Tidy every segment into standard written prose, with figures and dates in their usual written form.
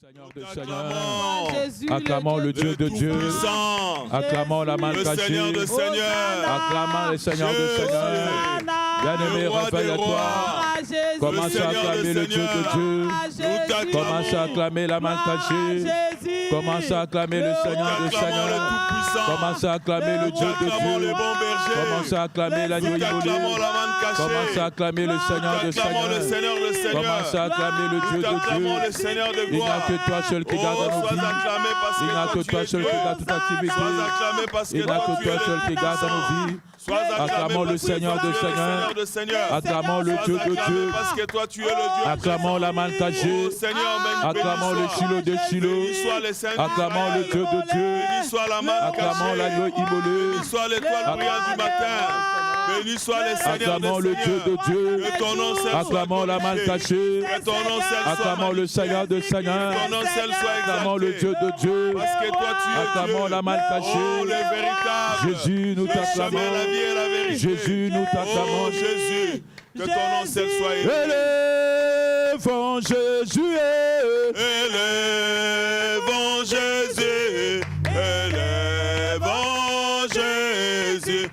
Seigneur de Seigneur, acclamons le Dieu de Dieu, acclamons la Malkachi, le Seigneur de Seigneur, acclamons le Seigneur de Seigneur. Bien-aimé, réveille-toi, commence à acclamer le Dieu de Dieu, commence à acclamer la Malkachi, commence à acclamer le Seigneur de Seigneur, commence à acclamer le Dieu de Dieu, commence à acclamer l'agneau immolé, commence à acclamer le Seigneur de Seigneur, commence à acclamer le Dieu de Dieu. Il n'y a que toi seul qui garde nos vies, il n'y a que toi seul qui garde toute activité, il n'y a que toi seul qui garde nos vies. Acclamons le Seigneur de Seigneur, acclamons le Dieu de Dieu, acclamons la Malkachi, acclamons le Shiloh de Shiloh, acclamons le Dieu de Dieu, acclamons l'agneau immolé, béni soit le Seigneur, acclamons le Dieu de Dieu, acclamons la Malkachi, acclamons le Seigneur de Seigneur, acclamons le Dieu de Dieu, acclamons la Malkachi. Jésus, nous t'acclamons, Jésus, nous t'acclamons, Jésus, que ton nom seul soit élevé. Élevons Jésus, élevons Jésus, élevons Jésus,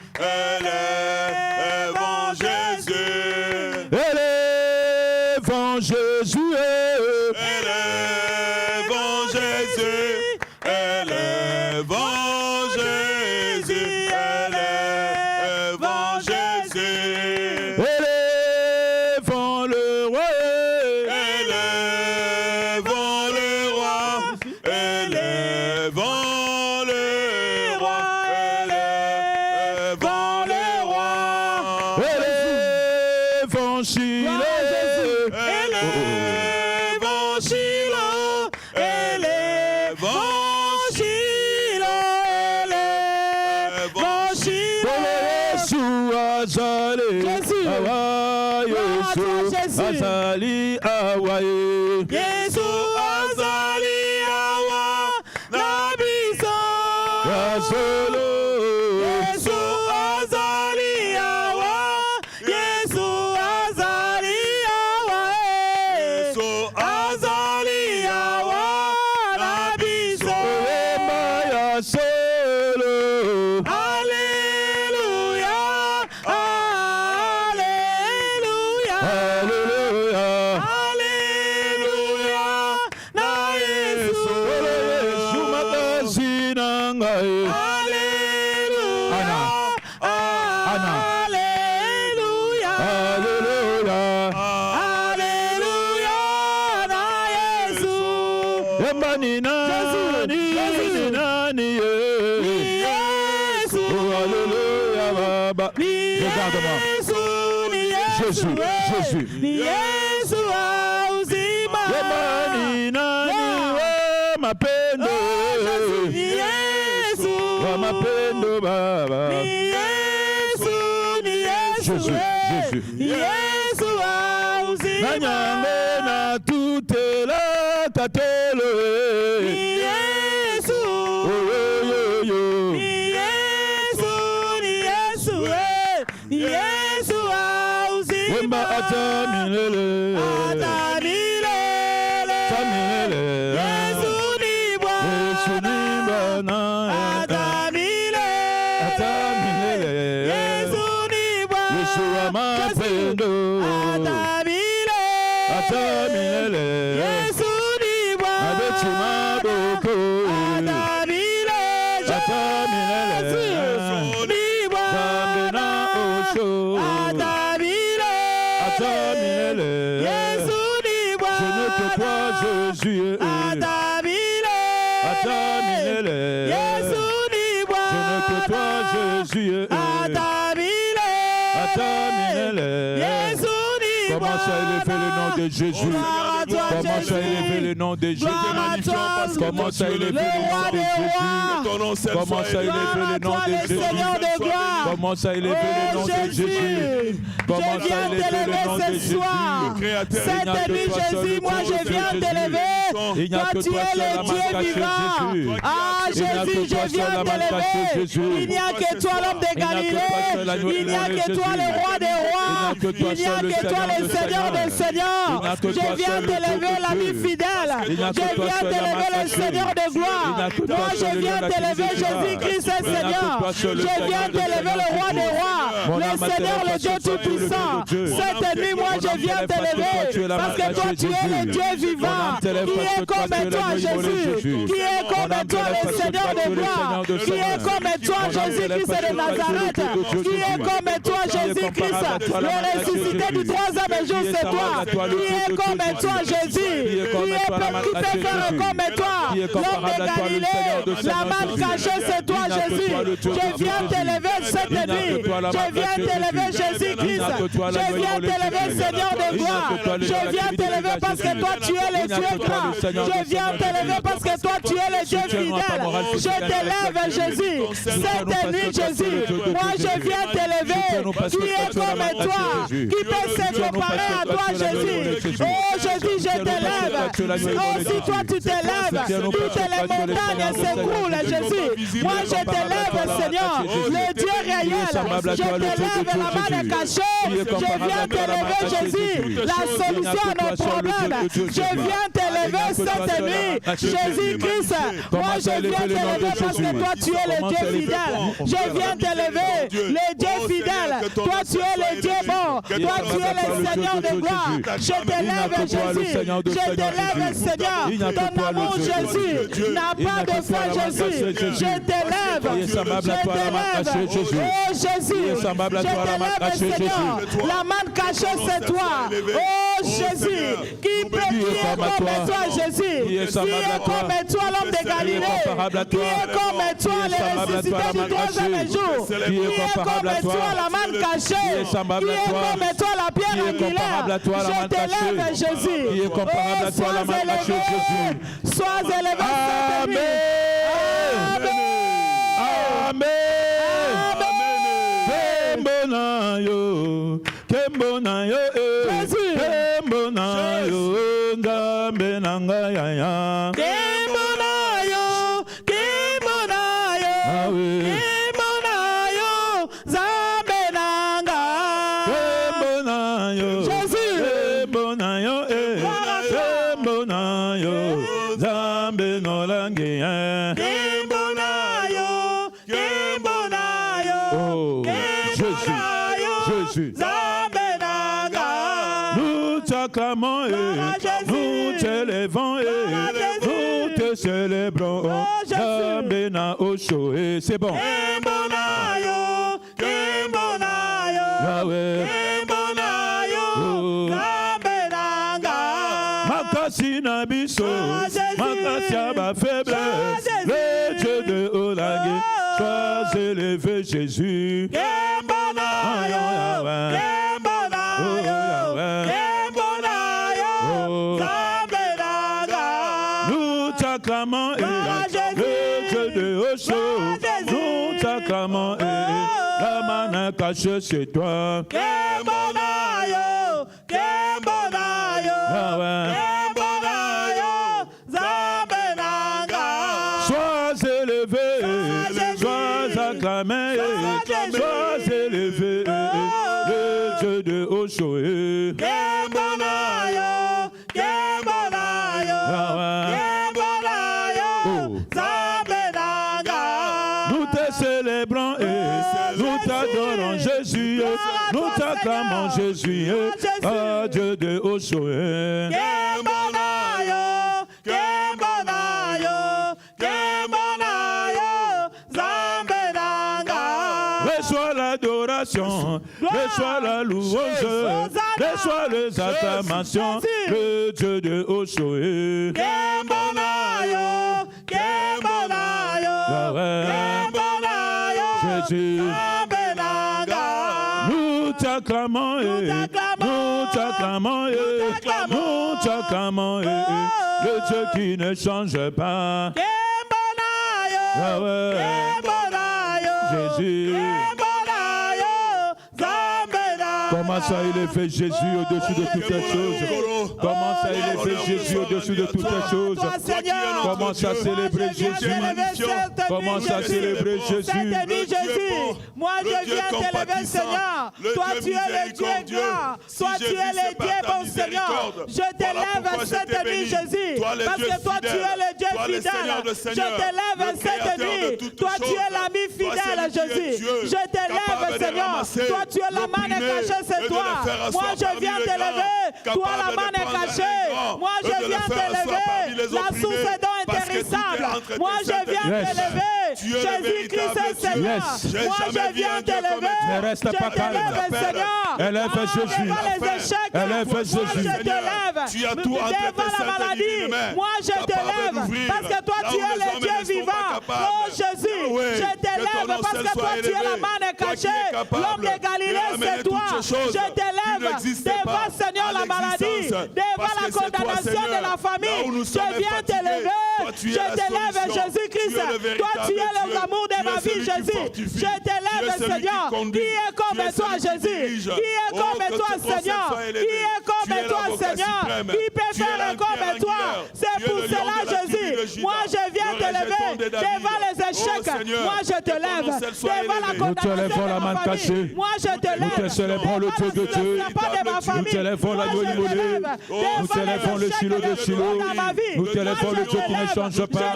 élevons Jésus, élevons Jésus, élevons Jésus, élevons Jésus, élevons Jésus, élevons le roi, élevons le roi, élevons le roi, élevons le roi, élevons Shiloh, élevons Shiloh, élevons Shiloh, élevons Shiloh. Azali, Azali, Awaye. Yesu azali awa nabiso. Azolo. Yesu azali awa. Yesu azali awa. Yesu azali awa nabiso. Maya solo. Alléluia. Alléluia. Alléluia. Alléluia. Na Yesu. Yesu magazina ngai. Alléluia. Anna. Alléluia. Alléluia. Alléluia. Na Yesu. Yambani nani. Nani Yesu. Alléluia baba. Regarde-moi. Jésus, Jésus. Yesu auzima. Yambani nani mapendo. Yesu. Mapendo baba. Yesu. Jésus, Jésus. Yesu auzima. Nanyame na toute la tatele. Yesu. Oh, yo, yo. Yesu auzima. Wemba atamilele. Tamilele. Yesu ni Bwana. Yesu ni Bwana. Atamilele. Yesu ni Bwana. Yesu wa mapendo. Atamilele. Yesu ni Bwana. Abetu maboko. Atamilele. Atamilele. Yesu ni Bwana. Zambe na osho. Atamilele. Atamilele. Yesu ni Bwana. Je ne que toi, Jésus. Atamilele. Atamilele. Yesu ni Bwana. Je ne que toi, Jésus. Atamilele. Atamilele. Yesu ni Bwana. Commence à élever le nom de Jésus. Commence à élever le nom de Jésus. Commence à élever le nom de Jésus. Commence à élever le nom de Jésus. Commence à élever le nom de Jésus. Commence à élever le nom de Jésus. Cette nuit, Jésus, moi je viens t'élever. Il n'y a Toi, que tu toi es seul, la le main Dieu cachée, vivant. Jésus. Ah, Il n'y a Jésus, que toi je viens seul, la main cachée, t'élever. Jésus. Il n'y a que toi, l'homme des Il n'y a que toi Galilées. seul, l'agneau Il n'y a immolé, que toi, Jésus. le roi des rois. Il n'y a que toi Il n'y a seul, le que toi, le Seigneur Seigneur des seigneurs. Il n'y a que Je toi viens seul, le t'élever, Dieu de l'ami Dieu. fidèle. Il n'y a que Je toi viens seul, la t'élever, main le cachée. Seigneur de Il n'y gloire. a que toi Moi, seul, je le viens lion de la t'élever, tribu de Juda. Jésus-Christ est Il n'y a que Seigneur. toi seul, le Je Seigneur viens de t'élever, le roi des rois. Mon Le âme a Seigneur, le Dieu tellement tout-puissant. de Dieu. Cette nuit, moi, je viens t'élever. Parce que toi, tu es le Dieu vivant. Qui est comme toi, Jésus. Qui est comme toi, le Seigneur de gloire. Qui est comme toi, Jésus-Christ de Nazareth. Qui est comme toi, Jésus-Christ. Le ressuscité du troisième jour, c'est toi. Qui est comme toi, Jésus. Qui peut faire comme toi. L'homme de Galilée. La main cachée, c'est toi, Jésus. Je viens t'élever cette nuit. Je viens t'élever, Jésus-Christ. Je viens t'élever, Seigneur de gloire. Je viens t'élever parce que toi, tu es le Dieu grand. Je viens t'élever parce que toi, tu es le Dieu fidèle. Je t'élève, Jésus. Cette nuit, Jésus. Moi, je viens t'élever. Qui est comme toi? Qui peut se comparer à toi, Jésus? Oh, Jésus, je t'élève. Oh, si toi, tu t'élèves, toutes les montagnes s'écroulent, Jésus. Moi, je t'élève, Seigneur. Le Dieu réel. Je t'élève, la main cachée. Je viens t'élever, Jésus. La solution à nos problèmes. Je viens t'élever cette nuit. Jésus-Christ. Moi, je viens t'élever parce que toi, tu es le Dieu fidèle. Je viens t'élever, le Dieu fidèle. Toi, tu es le Dieu bon. Toi, tu es le Seigneur de gloire. Je t'élève, Jésus. Je t'élève, Seigneur. Ton amour, Jésus, n'a pas de foi, Jésus. Je t'élève. Je t'élève. Oh, Jésus. Je t'élève, Seigneur. La main cachée, c'est toi. Oh, Jésus. Qui est comme toi, Jésus? Qui est comme toi, l'homme de Galilée? Qui est comme toi, le ressuscité du troisième jour? Qui est comme toi, la main cachée? Qui est comme toi, la pierre angulaire? Je t'élève, Jésus. Qui est comparable à toi, la main cachée, Jésus? Sois élevé. Amen. Amen. Kembonayo, Kembonayo, Kembonayo, Ngambe nangaya. Kembonayo, Kembonayo, Kembonayo, Zambe nanga. Kembonayo, Jésus. Kembonayo, Kembonayo, Zambe nolangaya. Kembonayo, Kembonayo, Oh, Jésus. Zambe nanga. Nous t'acclamons et nous t'élevons et nous te célébrons. Zambena Osho et c'est bon. Kembonayo, Kembonayo, Yahweh. Kembonayo, Zambe nanga. Makasi Nabiso, Makasi Abba faiblesse, le Dieu de Olagé, sois élevé Jésus. Kembonayo, Kembonayo, Kembonayo, Zambe nanga. Nous t'acclamons et le Dieu de Osho, nous t'acclamons et la main cachée c'est toi. Kembonayo, Kembonayo, Kembonayo, Zambe nanga. Sois élevé, sois acclamé, sois élevé, le Dieu de Osho. Kembonayo, Kembonayo, Kembonayo, Zambe nanga. Nous te célébrons et nous t'adorons Jésus, nous t'acclamons Jésus, Dieu de Osho. Kembonayo, Kembonayo, Kembonayo, Zambe nanga. Reçois l'adoration, reçois la louange, reçois les acclamations, le Dieu de Osho. Kembonayo, Kembonayo, Kembonayo, Jésus. Zambe nanga. Nous t'acclamons et nous t'acclamons et nous t'acclamons et le Dieu qui ne change pas. Kembonayo, Kembonayo, Jésus. Kembonayo, Zambe nanga. Commence à élever Jésus au-dessus de toutes les choses. Commence à élever Jésus au-dessus de toutes les choses. Commence à célébrer Jésus. Commence à célébrer Jésus. Moi je viens t'élever, Seigneur. Toi tu es le Dieu grand. Toi tu es le Dieu bon, Seigneur. Je t'élève cette nuit, Jésus. Parce que toi tu es le Dieu fidèle. Je t'élève cette nuit. Toi tu es l'ami fidèle, Jésus. Je t'élève, Seigneur. Toi tu es la main cachée, c'est toi. Moi je viens t'élever. Toi la main cachée. Moi je viens t'élever. La source est donc intéressable. Moi je viens t'élever. Jésus-Christ est Seigneur. Moi je viens t'élever. Ne reste pas calme. Élève Jésus. Élève Jésus. Je t'élève. Tu as tout entre tes la maladie. Moi je t'élève. Parce que toi tu es le Dieu vivant. Oh Jésus, je t'élève parce que toi tu es la manne cachée. L'homme de Galilée c'est toi. Je t'élève devant Seigneur la maladie. Devant la condamnation de la famille. Je viens t'élever. Je t'élève Jésus-Christ. Toi tu es l'amour de ma vie Jésus. Je t'élève Seigneur. Qui est comme toi Jésus? Qui est comme toi Seigneur? Qui est comme toi Seigneur? Qui peut faire comme toi? C'est pour cela Jésus. Moi je viens t'élever devant les échecs. Moi je te lève devant la condamnation de ma famille. Moi je te lève. Nous te célébrons le Dieu de Dieu. Nous te lèvons l'agneau immolé. Nous te lèvons le Shiloh de Shiloh. Nous te lèvons le Dieu qui ne change pas.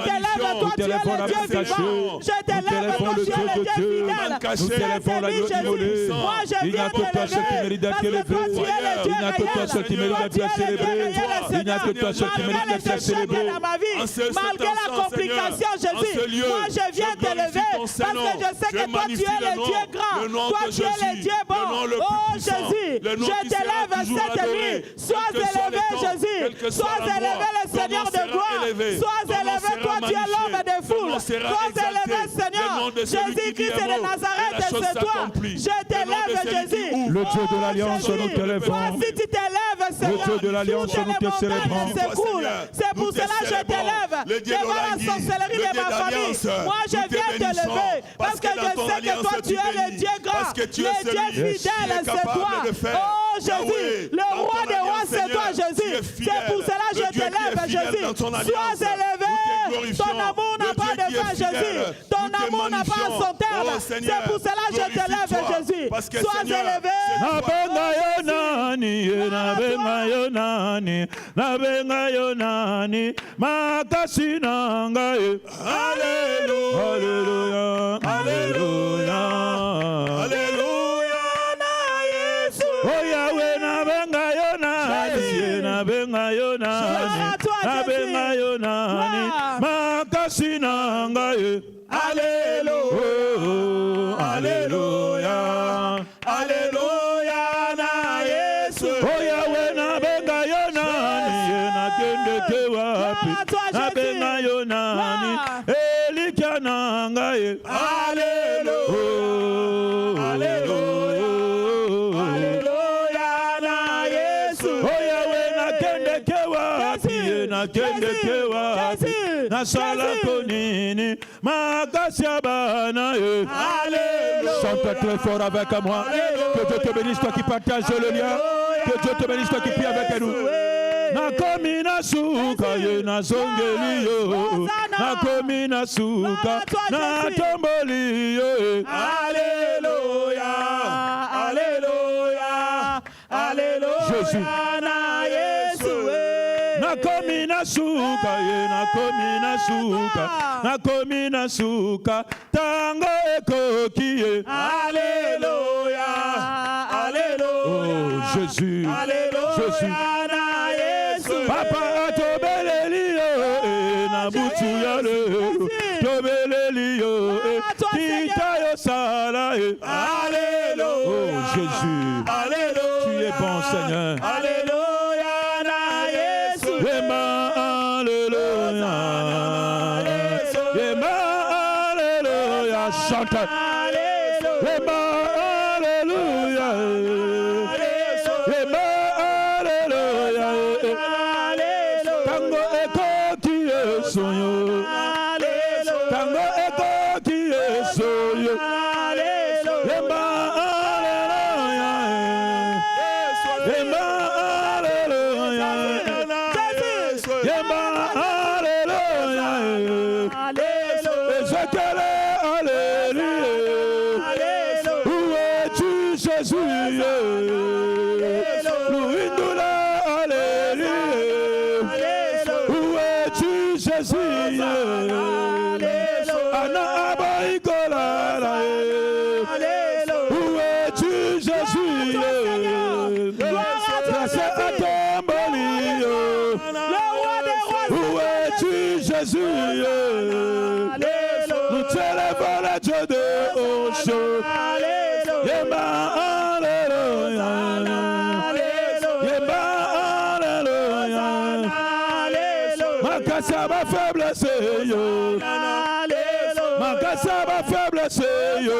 Nous te lèvons la main cachée. Nous te lèvons le Dieu de Dieu. Nous te lèvons l'agneau immolé. Il n'y a que toi seul qui mérite d'être élevé. Il n'y a que toi seul qui mérite d'être célébré. Il n'y a que toi seul qui mérite d'être célébré. Malgré la complication, Jésus, moi je viens t'élever parce que je sais que toi tu es le Dieu grand, toi tu es le Dieu bon. Oh Jésus, je t'élève cette nuit. Sois élevé Jésus, sois élevé le Seigneur de gloire, sois élevé toi tu es l'homme de foule, sois élevé Seigneur. Jésus-Christ de Nazareth, c'est toi. Je t'élève Jésus. Le Dieu de l'Alliance, nous t'élèvons. Si tu t'élèves Seigneur, le Dieu de l'Alliance, nous te célébrons. C'est pour cela que je t'élève devant la sorcellerie de ma famille. Moi je viens t'élever parce que je sais que toi tu es le Dieu grand, le Dieu fidèle, c'est toi. Oh Jésus, le roi des rois c'est toi Jésus. C'est pour cela que je t'élève Jésus. Sois élevé. Ton amour n'a pas de fin Jésus. Ton amour n'a pas son terme. C'est pour cela que je t'élève Jésus. Sois élevé. Alléluia, Alléluia, Alléluia, na Yesu. Oh Yahweh na benga yonani, na benga yonani, na benga yonani, makasi nanga ye. Alléluia, Alléluia, Alléluia, na Yesu. Oh Yahweh na benga yonani, na kende kewapi, na benga yonani. Alléluia, Alléluia, Alléluia, na Yesu. Oh Yahweh na kende kewapi, na kende kewapi, na sala konini, makasya bana ye. Alléluia. Chante très fort avec moi. Que Dieu te bénisse, toi qui partages le lien. Que Dieu te bénisse, toi qui prie avec nous. Nakomi na suka ye na zongeli yo, nakomi na suka na tomboli yo. Alléluia, Alléluia, Alléluia, Jésus na Yesu. Nakomi na suka ye, nakomi na suka, nakomi na suka tango ekoki ye. Alléluia, Alléluia, oh Jésus, Alléluia, Jésus. Papa tobelelio na butu ya le tobelelio tita yo sala. Alléluia, oh Jésus, Alléluia, tu es bon Seigneur. Alléluia na Yesu. Ema alléluia, ema alléluia, chante. Ema alléluia, ema alléluia. Tango eko ki esoyo, tango eko ki esoyo, ema alléluia. Makasa ma faiblesse yo. Makasa ma faiblesse yo.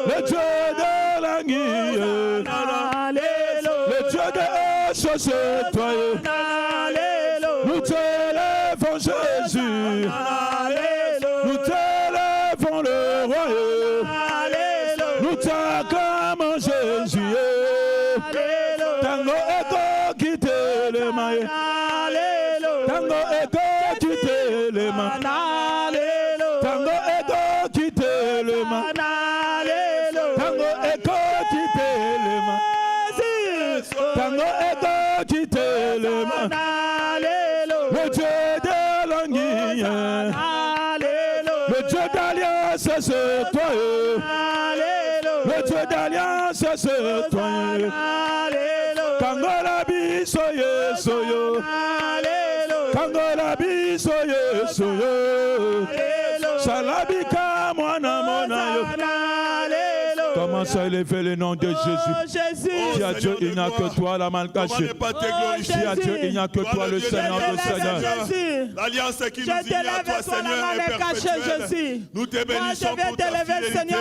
Le Dieu de la nuit, le Dieu de choses, toi. Nous t'élèvons Jésus. Nous t'élèvons le roi. Nous t'acclamons Jésus. Tango ego quitte le maïs. Tango ego quitte le maïs. Tango ego quitte le maïs. Tango ego quitte le maïs. Tango ego quitte le maïs. Le Dieu de l'anguille. Le Dieu d'alliance, c'est toi. Le Dieu d'alliance, c'est toi. Kangola bisoye soyo. Kangola bisoye soyo. Salabika mwana mwana yo. Commence à élever le nom de Jésus. Si à Dieu il n'y a que toi la mal cachée. Si à Dieu il n'y a que toi le Seigneur de Seigneur. L'alliance qui nous unit à toi Seigneur est perpétuelle. Nous te bénissons pour ta fidélité.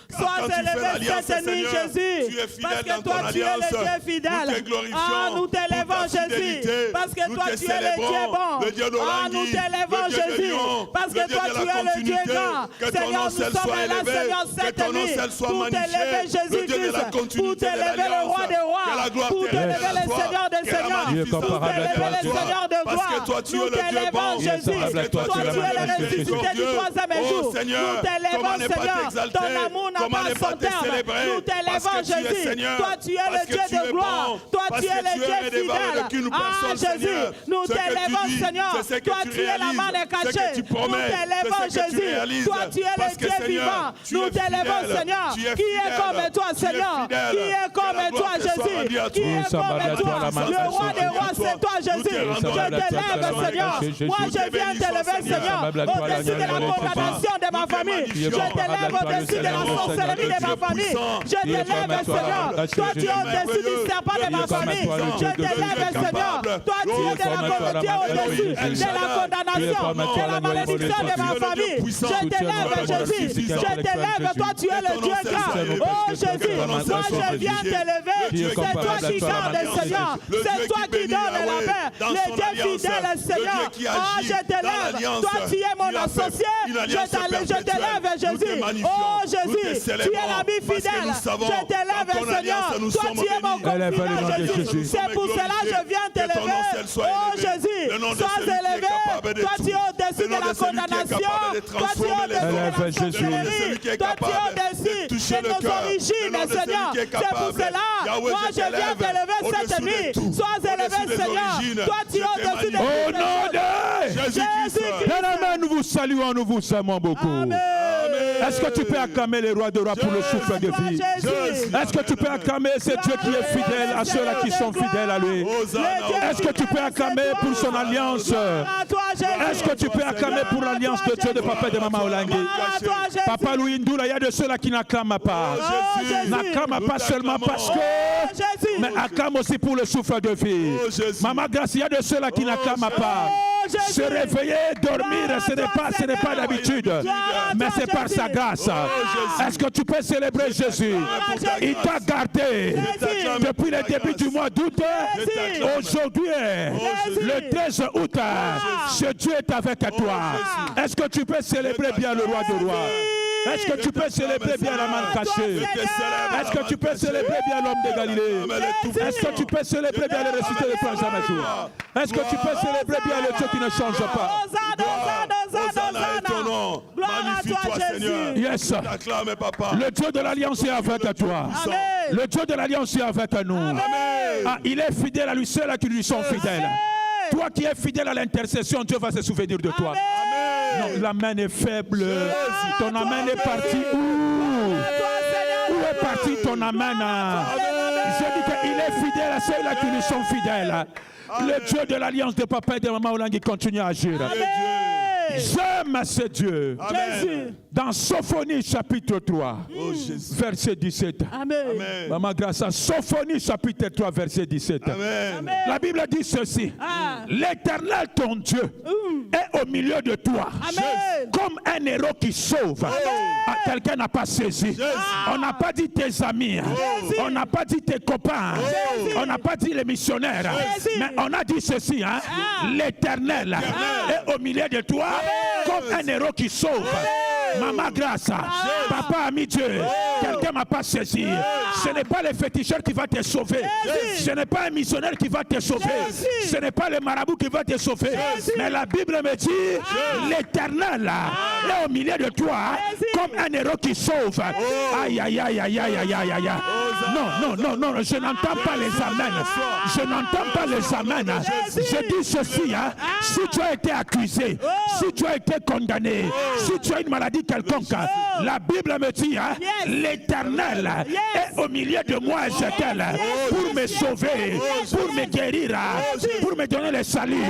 Sois élevé cette nuit, Jésus, parce que toi tu es le Dieu fidèle. Ah, nous t'élevons, Jésus, parce que toi tu es le Dieu bon. Ah, nous t'élevons, Jésus, parce que toi tu es le Dieu grand. Seigneur, nous sommes là, Seigneur, cette nuit, pour t'élever, Jésus-Christ, pour t'élever le roi des rois, pour t'élever le Seigneur des seigneurs, pour t'élever le Seigneur de gloire. Nous t'élevons, Jésus, toi tu es le ressuscité du troisième jour. Nous t'élevons, Seigneur, ton amour n'a pas son terme. Nous t'élevons, Jésus. Toi, tu es le Dieu de gloire. Toi, tu es le Dieu fidèle. Ah, Jésus, nous t'élevons, Seigneur. Toi, tu es la main cachée. Nous t'élevons, Jésus. Toi, tu es le Dieu vivant. Nous t'élevons, Seigneur. Qui est comme toi, Seigneur? Qui est comme toi, Jésus? Qui est comme toi? Le roi des rois, c'est toi, Jésus. Je t'élève, Seigneur. Moi, je viens t'élever, Seigneur, au-dessus de la condamnation de ma famille. Je t'élève au-dessus de la sorcellerie de ma famille. Je t'élève, Seigneur. Toi, tu es au-dessus du serpent de ma famille. Je t'élève, Seigneur. Toi, tu es au-dessus de la condamnation, de la malédiction de ma famille. Je t'élève, Jésus. Je t'élève. Toi, tu es le Dieu grand. Oh, Jésus, moi, je viens t'élever. C'est toi qui gardes, Seigneur. C'est toi qui donnes la paix. Le Dieu fidèle, Seigneur. Oh, je t'élève. Toi, tu es mon associé. Je t'élève, Jésus. Oh, Jésus, tu es l'ami fidèle. Je t'élève, Seigneur. Toi, tu es mon confident, Jésus. C'est pour cela que je viens t'élever. Oh, Jésus, sois élevé. Toi, tu es au-dessus de la condamnation. Toi, tu es au-dessus de la sorcellerie. Toi, tu es au-dessus de nos origines, Seigneur. C'est pour cela, moi, je viens t'élever cette nuit. Sois élevé, Seigneur. Toi, tu es au-dessus de au nom de Jésus-Christ. Nous vous saluons, nous vous aimons beaucoup. Amen. Est-ce que tu peux acclamer les rois de rois pour le souffle de vie? Est-ce que tu peux acclamer ce Dieu qui est fidèle à ceux-là qui sont fidèles à lui? Est-ce que tu peux acclamer pour son alliance? Est-ce que tu peux acclamer pour l'alliance de Dieu de papa et de maman Olangi? Papa Louis Ndoula, il y a de ceux-là qui n'acclament pas. N'acclament pas seulement parce que, mais acclament aussi pour le souffle de vie. Maman Grace, il y a de ceux-là qui n'acclament pas. Se réveiller, dormir, ce n'est pas d'habitude, mais c'est par sa grâce. Est-ce que tu peux célébrer Jésus? Il t'a gardé depuis le début du mois d'août. Aujourd'hui, le 13 août, ce Dieu est avec toi. Est-ce que tu peux célébrer bien le roi des rois? Est-ce que tu peux célébrer bien la main cachée? Est-ce que tu peux célébrer bien l'homme de Galilée? Est-ce que tu peux célébrer bien le ressuscité de Frère Jean-Majour? Est-ce que tu peux célébrer bien le Dieu qui ne change pas? Magnifique toi, Seigneur. Yes. Le Dieu de l'Alliance est avec toi. Le Dieu de l'Alliance est avec nous. Ah, il est fidèle à lui seul à qui lui sont fidèles. Toi qui es fidèle à l'intercession, Dieu va se souvenir de toi. Non, la main est faible. Ton amen est parti où? Où est parti ton amen? Je dis qu'il est fidèle à ceux-là qui lui sont fidèles. Le Dieu de l'Alliance de papa et de maman Olangi continue à agir. J'aime ce Dieu. Amen. Dans Sophonie chapitre 3, verset 17. Amen. Maman grâce à Sophonie chapitre 3, verset 17. Amen. La Bible dit ceci. L'Éternel ton Dieu est au milieu de toi. Amen. Comme un héros qui sauve. Quelqu'un n'a pas saisi. On n'a pas dit tes amis. On n'a pas dit tes copains. On n'a pas dit les missionnaires. Mais on a dit ceci. L'Éternel est au milieu de toi comme un héros qui sauve. Maman grâce, papa ami Dieu, quelqu'un m'a pas saisi. Ce n'est pas le féticheur qui va te sauver. Ce n'est pas un missionnaire qui va te sauver. Ce n'est pas le marabout qui va te sauver. Mais la Bible me dit, l'Éternel est au milieu de toi comme un héros qui sauve. Aïe, aïe, aïe, aïe, aïe, aïe, aïe, aïe. Non, je n'entends pas les amens. Je n'entends pas les amens. Je dis ceci, si tu as été accusé, si tu as été condamné, si tu as une maladie quelconque, la Bible me dit, l'Éternel est au milieu de moi, Ézéchiel, pour me sauver, pour me guérir, pour me donner le salut.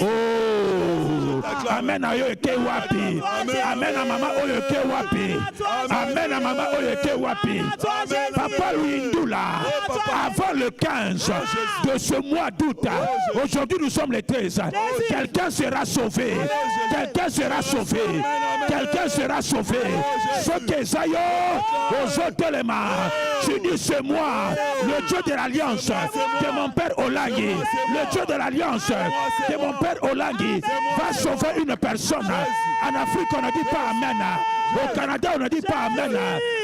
Oh, amen à Yoke Wapi, amen à maman Oyoke Wapi, amen à maman Oyoke Wapi. Papa Louis Ndoula, avant le 15 de ce mois d'août, aujourd'hui nous sommes les 13, quelqu'un sera sauvé, quelqu'un sera sauvé, quelqu'un sera sauvé. Ce que Zayo, aux autres les mains, tu dis c'est moi, le Dieu de l'Alliance, de mon père Olangi, le Dieu de l'Alliance, de mon père Olangi, va sauver une personne. En Afrique, on ne dit pas Amen. Au Canada, on ne dit pas Amen.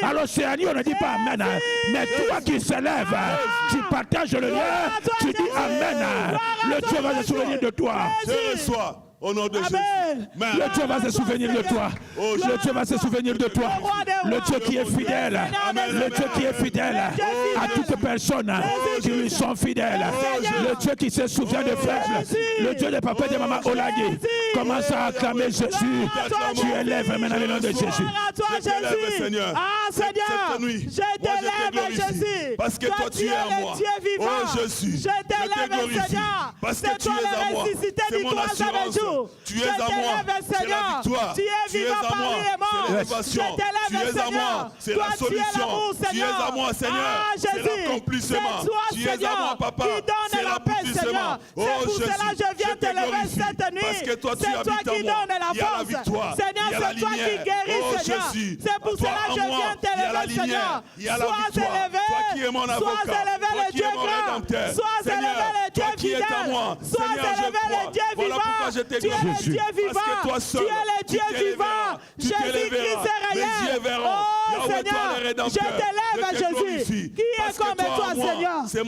À l'Océanie, on ne dit pas Amen. Mais toi qui s'élèves, tu partages le lien, tu dis Amen. Le Dieu va se souvenir de toi. Je reçois. Au nom de Jésus. Le Dieu va se souvenir de toi. Le Dieu va se souvenir de toi. Le Dieu qui est fidèle. Le Dieu qui est fidèle à toutes personnes qui lui sont fidèles. Le Dieu qui se souvient des faibles. Le Dieu des papas et des mamans Olangi. Commence à acclamer Jésus. Tu élèves maintenant le nom de Jésus. Je t'élève, Seigneur. Cette nuit, je t'élève, Jésus. Parce que toi, tu es à moi. Oh, Jésus. Je te glorifie. Parce que tu es à moi. C'est mon assurance. Tu es à moi, c'est la victoire. Tu es à moi, c'est l'élévation. Tu es à moi, c'est la solution. Tu es à moi, Seigneur, c'est l'accomplissement. Tu es à moi, Papa, c'est l'aboutissement. Oh Jésus, je te glorifie. Parce que toi, tu habites en moi. Il y a la victoire, il y a la lumière. Oh Jésus, toi en moi, il y a la lumière, il y a la victoire. Toi qui es mon avocat, toi qui es mon rédempteur. Seigneur, toi qui es à moi, Seigneur, je crois. Voilà pourquoi je te tu es le Dieu vivant. Tu es le Dieu vivant. Jésus-Christ est réel. Oh Seigneur, je t'élève Jésus. Qui est comme toi, Seigneur? Qui est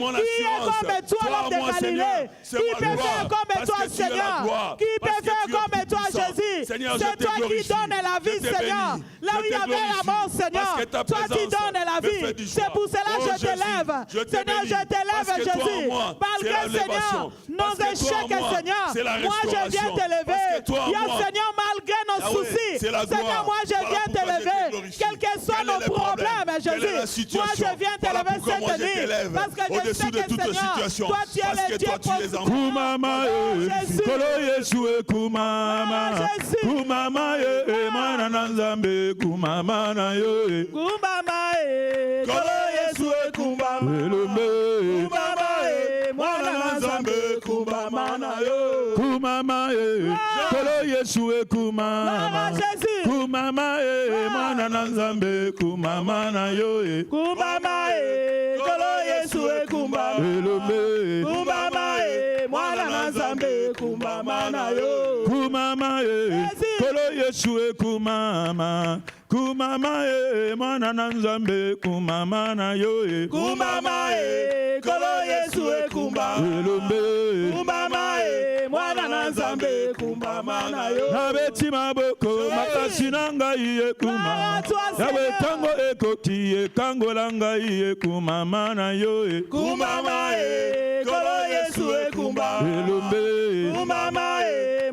comme toi, l'homme de Galilée? Qui peut faire comme toi, Seigneur? Qui peut faire comme toi, Jésus? C'est toi qui donnes la vie, Seigneur. Là où il y avait la mort, Seigneur, toi tu donnes la vie. C'est pour cela que je t'élève. Seigneur, je t'élève, Jésus. Malgré, Seigneur, nos échecs, Seigneur, moi je viens t'élever. Seigneur, malgré nos soucis, Seigneur, moi je viens t'élever. Quels que soient nos problèmes, Jésus, moi je viens t'élever cette nuit. Parce que je sais que, Seigneur, toi tu es le Dieu pour Kumama, Kolo Yesu, Kumama, Kumama, Manana Nzambe, Kumama na yo, Kumama, Kolo Yesu, Kumama, Kumama, Manana Nzambe, Kumama na yo, Kumama, Kolo Yesu, Kumama, Kumama, Manana Nzambe, Kumama na yo, Kumama, Kolo Yesu, Kumama, Kumama, Manana Nzambe, Kumama na yo, Kumama, Kolo Yesu, Kumama, Kumama, Manana Nzambe, Kumama na yo, Kumama, Kolo Yesu, Kumama, Kumama, Manana Nzambe, Kumama na yo, Nabeti maboko, makasi nanga iye kumama, Yawe tango ekoti, kango langa iye kumama na yo, Kumama, Kolo Yesu, Kumama, Kumama,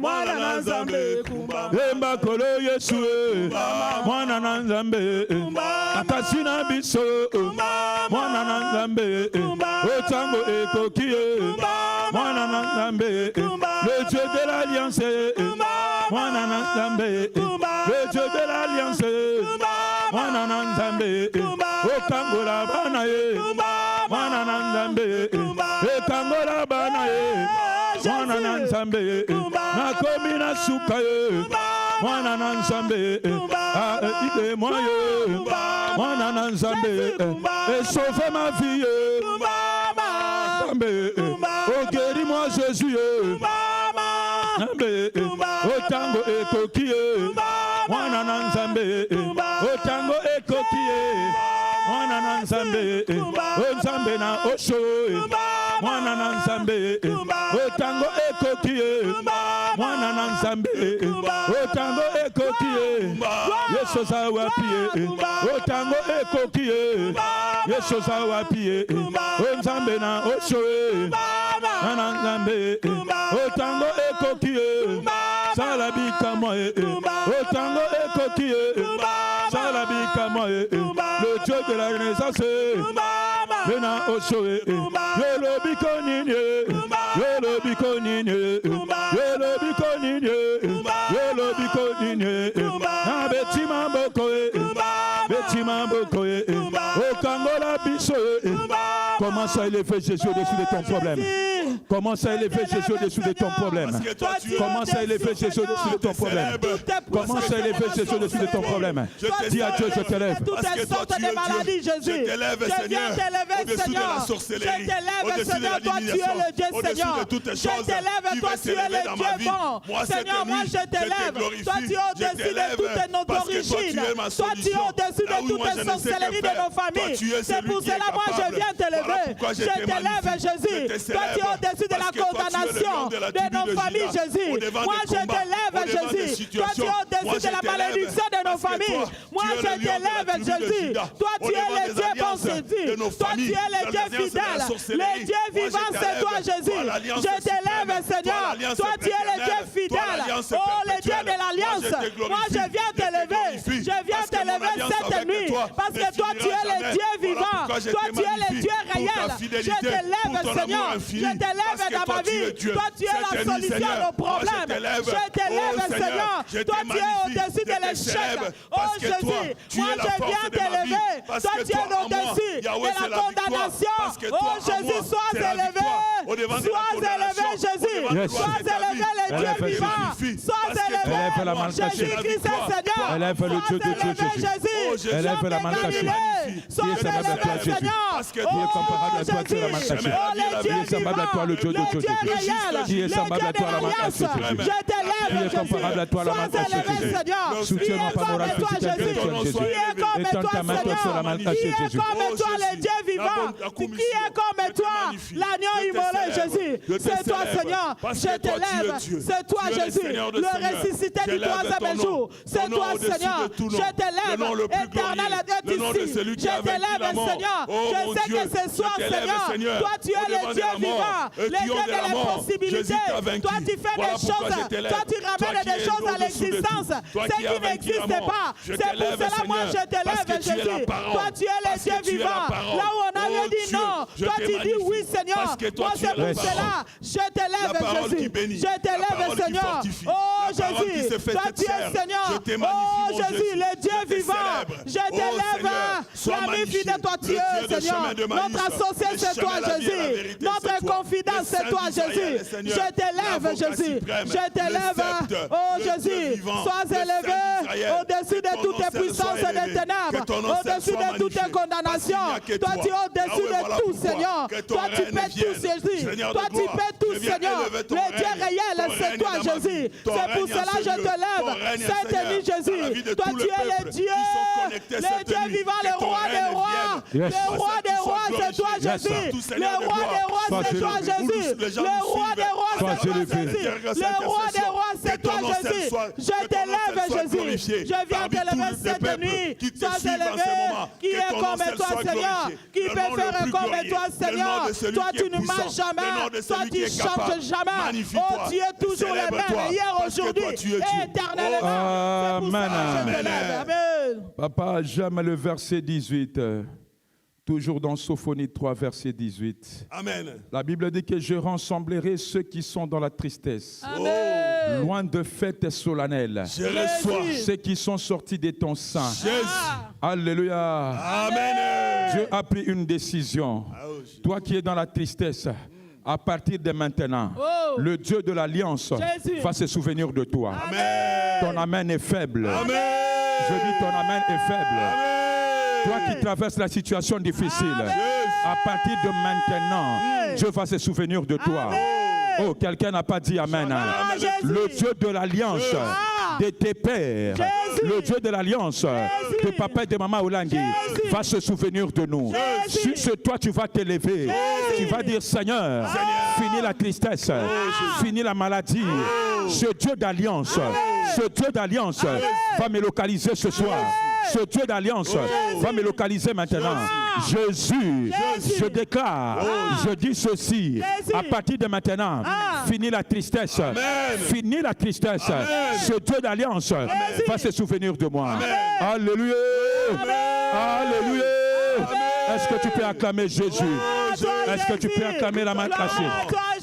Manana Nzambe, Kumama, Emba Kolo Yesu, Manana Nzambe, Akasina biso, Manana Nzambe, Otango ekoki, Manana Nzambe, le Dieu de l'Alliance, Manana Nzambe. Nzambe, nakomi na suka ye, mwana na Nzambe, ide moye, mwana na Nzambe, et sauve ma vie, Nzambe, oh guéris-moi Jésus, Nzambe, oh tango ekokie, mwana na Nzambe, oh tango ekokie, mwana na Nzambe, oh Nzambe na osho, mwana na Nzambe, oh tango ekokie, mwana na Nzambe, oh tango ekokie, Yesu za wapie, oh tango ekokie, Yesu za wapie, oh Nzambe na osho, mwana na Nzambe, oh tango ekokie, salabika moye, oh tango ekokie, salabika moye, le Dieu de la Renaissance, Bena Oshoe, Yolo Bikonine, Yolo Bikonine, Yolo Bikonine, Yolo Bikonine, Betima Bokoe, Betima Bokoe, au Kangola Bisoe. Comment ça il est fait Jésus au-dessus de ton problème? Comment ça il est fait Jésus au-dessus de ton problème? Comment ça il est fait Jésus au-dessus de ton problème? Comment ça il est fait Jésus au-dessus de ton problème? Dis à Dieu, je t'élève. Toutes les sortes de maladies, Jésus. Je viens t'élever, Seigneur. Je t'élève, Seigneur. Toi, tu es le Dieu, Seigneur. Je t'élève, toi, tu es le Dieu bon. Seigneur, moi, je t'élève. Toi, tu es au-dessus de toute notre origine. Toi, tu es au-dessus de toute la sorcellerie de nos familles. C'est pour cela, moi, je viens t'élever. Je t'élève, Jésus. Toi, tu es au-dessus de la condamnation de nos familles, Jésus. Moi, je t'élève, Jésus. Toi, tu es au-dessus de la malédiction de nos familles. Moi, je t'élève, Jésus. Toi, tu es le Dieu bon, Jésus. Toi, tu es le Dieu fidèle. Le Dieu vivant, c'est toi, Jésus. Je t'élève, Seigneur. Toi, tu es le Dieu fidèle. Oh, le Dieu de l'Alliance. Moi, je viens t'élever. Je viens t'élever cette nuit. Parce que toi, tu es le Dieu vivant. Toi, tu es le Dieu réel. Je t'élève, Seigneur. Je t'élève dans ma vie. Toi, tu es la solution à nos problèmes. Je t'élève, Seigneur. Toi, tu es au-dessus de l'échec. Oh, Jésus. Moi, je viens t'élever. Toi, tu es au-dessus de la condamnation. Oh, Jésus, sois élevé. Sois élevé, Jésus. Sois élevé, le Dieu vivant. Sois élevé. Jésus-Christ, Seigneur. Élève le Dieu de Dieu, Jésus. Élève la main cachée. Sois élevé, Seigneur. Qui est comparable à toi, tu es la main cachée. Qui est semblable à toi, le Dieu de Dieu, Jésus. Qui est semblable à toi, la main cachée, Jésus. Qui est comparable à toi, la main cachée, Jésus. Soutiens-moi par mon physique, Jésus. Étends ta main sur la main cachée, Jésus. Qui est comme toi, le Dieu vivant? Qui est comme toi, l'agneau immolé, Jésus? C'est toi, Seigneur. Je t'élève. C'est toi, Jésus. Le ressuscité du troisième jour. C'est toi, Seigneur. Je t'élève. Éternel est ici. Je t'élève, Seigneur. Je sais que ce soir, Seigneur, toi, tu es le Dieu vivant. Le Dieu de l'impossibilité. Toi, tu fais des choses. Toi, tu ramènes des choses à l'existence. Ce qui n'existe pas. C'est pour cela, moi, je t'élève, Jésus. Toi, tu es le Dieu vivant. Là où on avait dit non, toi, tu dis oui, Seigneur. Moi, c'est pour cela. Je t'élève, Jésus. Je t'élève, Seigneur. Oh, Jésus. Toi, tu es Seigneur. Oh, Jésus, le Dieu vivant. Je t'élève. L'ami fidèle, toi, tu es, Seigneur. Notre associé, c'est toi, Jésus. Notre confident, c'est toi, Jésus. Je t'élève, Jésus. Je t'élève. Oh, Jésus. Sois élevé au-dessus de toutes les puissances des ténèbres. Au-dessus de toutes les condamnations. Toi, tu es au-dessus de tout, Seigneur. Toi, tu pètes tout, Jésus. Toi, tu pètes tout, Seigneur. Le Dieu réel, c'est toi, Jésus. C'est pour cela que je te lève. Cette nuit, Jésus. Toi, tu es le Dieu. Le Dieu vivant, le roi des rois. Le roi des rois, c'est toi, Jésus. Le roi des rois, c'est toi, Jésus. Le roi des rois, c'est toi, Jésus. Le roi des rois, c'est toi, Jésus. Je t'élève, Jésus. Je viens t'élever cette nuit. Sois élevé. Qui est comme toi, Seigneur? Qui peut faire comme toi, Seigneur? Toi, tu ne marches jamais. Toi, tu ne changes jamais. Oh, tu es toujours le même. Hier, aujourd'hui, et éternellement. Amen. Amen. Papa, j'aime le verset 18. Toujours dans Sophonie 3, verset 18. Amen. La Bible dit que je rassemblerai ceux qui sont dans la tristesse. Amen. Loin de fêtes solennelles. Je reçois. Ceux qui sont sortis de ton sein. Jésus. Alléluia. Amen. Dieu a pris une décision. Toi qui es dans la tristesse, À partir de maintenant, le Dieu de l'Alliance va se souvenir de toi. Amen. Ton amen est faible. Amen. Je dis ton amen est faible. Amen. Toi qui traverses la situation difficile, à partir de maintenant, Dieu va se souvenir de toi. Oh, quelqu'un n'a pas dit amen. Le Dieu de l'Alliance de tes pères, le Dieu de l'Alliance de papa et de maman Olangi va se souvenir de nous. Sur toi, tu vas t'élever. Tu vas dire, Seigneur, finis la tristesse, finis la maladie. Ce Dieu d'Alliance, va me localiser ce soir. Ce Dieu d'Alliance va me localiser maintenant. Jésus, je déclare, je dis ceci, à partir de maintenant, finis la tristesse, finis la tristesse. Ce Dieu d'Alliance va se souvenir de moi. Alléluia, alléluia. Est-ce que tu peux acclamer Jésus? Est-ce que tu peux acclamer la main cachée?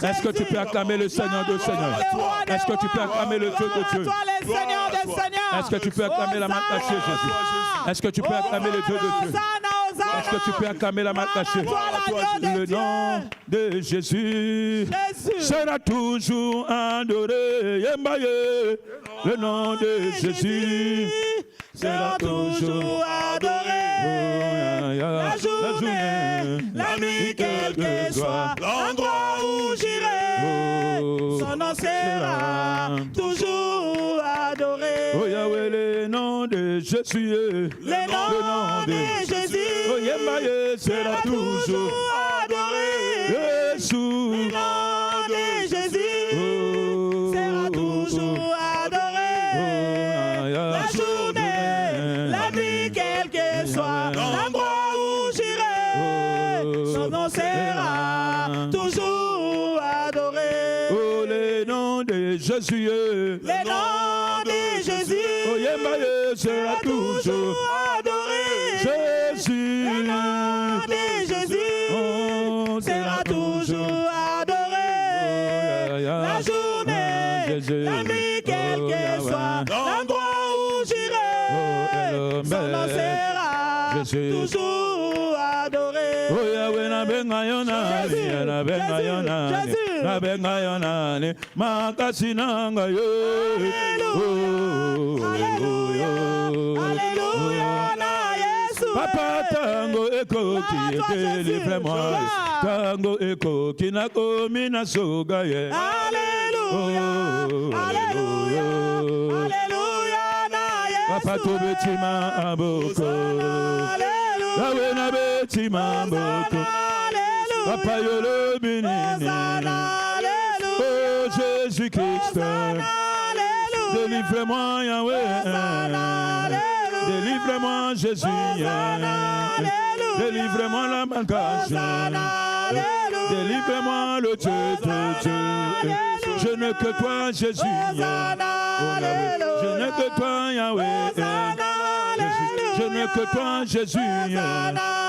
Est-ce que tu peux acclamer le Seigneur de Seigneur? Est-ce que tu peux acclamer le Dieu de Dieu? Est-ce que tu peux acclamer la main cachée, Jésus? Est-ce que tu peux acclamer le Dieu de Dieu? Est-ce que tu peux acclamer la main cachée? Le nom de Jésus sera toujours adoré. Le nom de Jésus sera toujours adoré. La journée, la nuit, quel que soit l'endroit où j'irai, son nom sera toujours adoré. Oh Yahweh, le nom de Jésus, le nom de Jésus, oh Yahweh, sera toujours adoré. Jésus, le nom de Jésus sera toujours adoré. La journée, la nuit, quel que soit l'endroit où j'irai, son nom sera toujours adoré. Oh, le nom de Jésus, le nom de Jésus, oh Yahweh, sera toujours adoré. Jésus, le nom de Jésus sera toujours adoré. La journée, la nuit, quel que soit l'endroit où j'irai, son nom sera toujours adoré. oh Yahweh, na benga yonani, na benga yonani, na benga yonani, makasi nanga yo. Alléluia, na Yesu. Papa tango eko ki délivre-moi, tango eko ki na komi na soga ye. Alléluia, alléluia, alléluia, na Yesu. Papa to betima aboko, Yahweh na betima aboko, Papa yolo binini. Oh Jésus-Christ, délivre-moi Yahweh, délivre-moi Jésus, délivre-moi la malgache, délivre-moi le Dieu de Dieu. Je n'ai que toi Jésus, je n'ai que toi Yahweh, je n'ai que toi Jésus,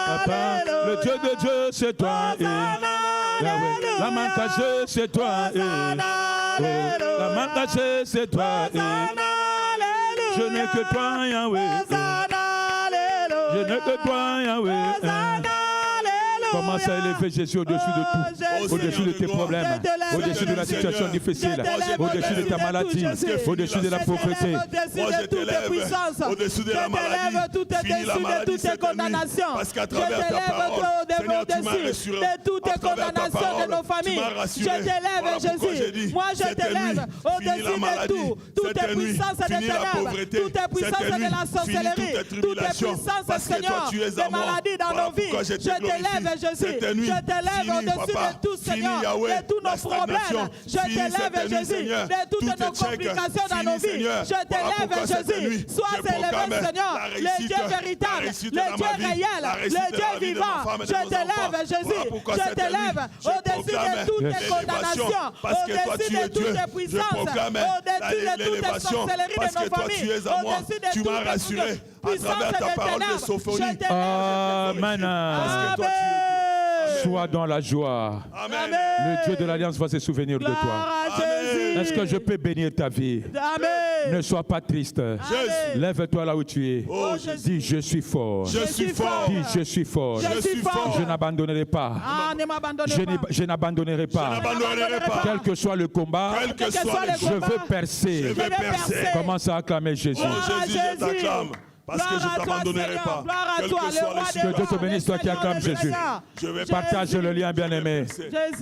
Papa, le Dieu de Dieu c'est toi, Yahweh, la main cachée c'est toi, la main cachée c'est toi, je n'ai que toi Yahweh, je n'ai que toi Yahweh. Commence à élever Jésus au-dessus de tout, au-dessus de tes problèmes, au-dessus de la situation difficile, au-dessus de ta maladie, au-dessus de la pauvreté. Au-dessus de toute puissance, au-dessus de la maladie, finis la maladie cette nuit, parce qu'à travers ta parole, Seigneur, tu m'as rassuré. De toutes les condamnations de nos familles, je t'élève Jésus. Moi je t'élève au-dessus de tout, toutes les puissances des ténèbres, toutes les puissances de la sorcellerie, toutes les puissances, Seigneur, des maladies dans nos vies. Je t'élève Jésus, je t'élève au-dessus de tout, Seigneur, de tous nos problèmes. Je t'élève Jésus, de toutes nos complications dans nos vies. Je t'élève Jésus, sois élevé, Seigneur, le Dieu véritable, le Dieu réel, le Dieu vivant. Je t'élève Jésus, je t'élève au-dessus de toutes les condamnations, au-dessus de toutes les puissances, au-dessus de toutes les sorcelleries de nos familles, au-dessus de toutes les puissances des ténèbres. Je t'élève. Amen. Sois dans la joie. Amen. Le Dieu de l'Alliance va se souvenir de toi. Est-ce que je peux bénir ta vie? Amen. Ne sois pas triste. Lève-toi là où tu es. Dis, je suis fort. Je suis fort. Dis, je suis fort. Je suis fort. Je n'abandonnerai pas. Je n'abandonnerai pas. Quel que soit le combat, je veux percer. Commence à acclamer Jésus. Oh Jésus, je t'acclame. Parce que je ne t'abandonnerai pas. Quel que soit les Que Dieu te bénisse, toi qui acclames Jésus. Partage le lien, bien-aimé.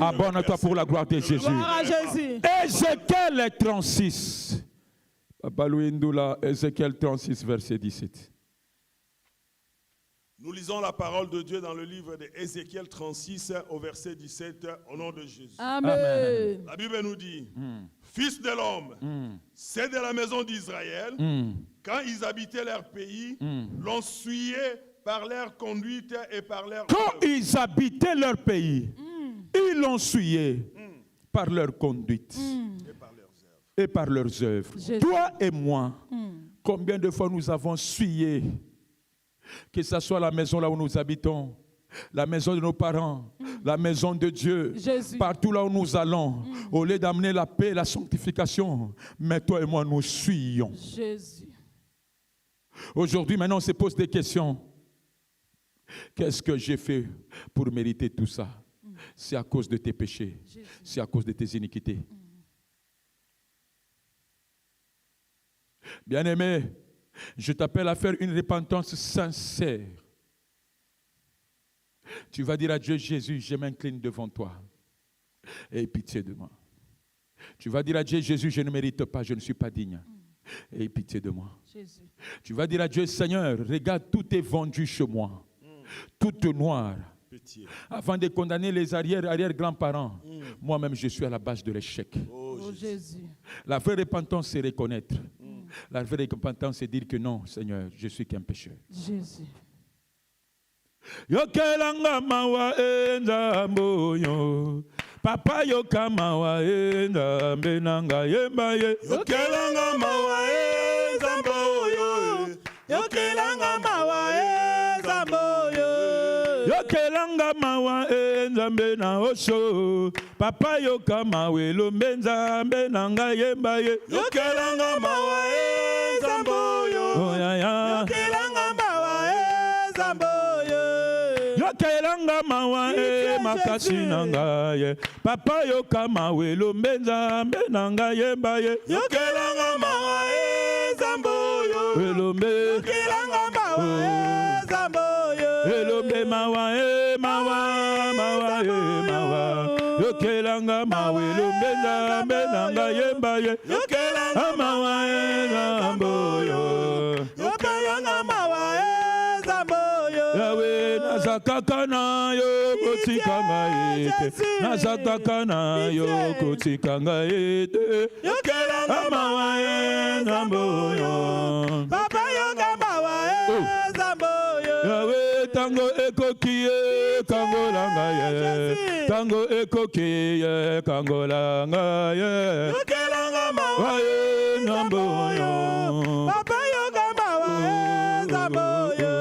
Abonne-toi pour la gloire de Jésus. Ézéchiel 36. Papa Louis Ndoula, Ézéchiel 36, verset 17. Nous lisons la parole de Dieu dans le livre d'Ézéchiel 36 au verset 17 au nom de Jésus. Amen. La Bible nous dit, Fils de l'homme, c'est de la maison d'Israël, quand ils habitaient leur pays, l'ont souillé par leur conduite et par leur... Quand ils habitaient leur pays, ils l'ont souillé par leur conduite et par leurs œuvres. Toi et moi, combien de fois nous avons souillé, que ce soit la maison là où nous habitons, la maison de nos parents, la maison de Dieu, partout là où nous allons, au lieu d'amener la paix et la sanctification, mais toi et moi nous suyons. Aujourd'hui, maintenant, on se pose des questions. Qu'est-ce que j'ai fait pour mériter tout ça? C'est à cause de tes péchés, c'est à cause de tes iniquités. Bien-aimé, je t'appelle à faire une repentance sincère. Tu vas dire à Dieu, Jésus, je m'incline devant toi. Aie pitié de moi. Tu vas dire à Dieu, Jésus, je ne mérite pas, je ne suis pas digne. Aie pitié de moi. Tu vas dire à Dieu, Seigneur, regarde, tout est vendu chez moi. Tout noir. Avant de condamner les arrière-grands-parents, moi-même, je suis à la base de l'échec. La vraie repentance, c'est reconnaître. La vraie repentance, c'est dire que non, Seigneur, je suis qu'un pécheur. Yokelanga mawa enda mboyo papa yokama wa enda benanga yemba ye yokelanga mawa enda mboyo yokelanga mawa enda mboyo yokelanga mawa enda bena osho papa yokama we lombenza benanga yemba ye yokelanga mawa enda mboyo yokelanga mawa enda mboyo yokelanga mawa makasi nanga ye papa yokama we lombenza benanga yemba ye yokelanga mawa zamboyo elombe yokelanga mawa zamboyo elombe mawa yokelanga mawa lombenza benanga yemba ye yokelanga mawa zamboyo yokelanga mawa zamboyo Yawe nazakaka na yo kotikanga ete nazakaka na yo kotikanga ete yokelanga mawa zamboyo papa yoga mawa zamboyo Yawe tango ekokie kangolanga ye tango ekokie kangolanga ye yokelanga mawa zamboyo papa yoga mawa zamboyo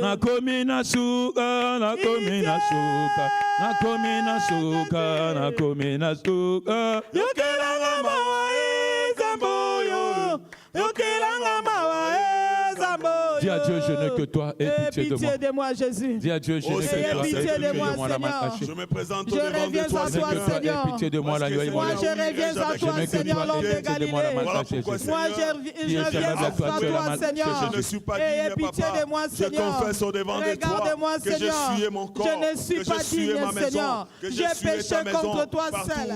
nakomi na suka nakomi na suka nakomi na suka nakomi na suka yokelanga mawa zamboyo yokelanga mawa zamboyo dis à Dieu je n'ai que toi et pitié de moi Jésus dis à Dieu je n'ai que toi pitié de moi Seigneur je me présente je reviens à toi Seigneur pitié de moi moi je reviens à toi Seigneur l'homme de Galilée moi je reviens à toi Seigneur je ne suis pas digne pitié de moi Seigneur je confesse au devant de toi regarde-moi Seigneur je ne suis pas digne Seigneur j'ai péché contre toi seul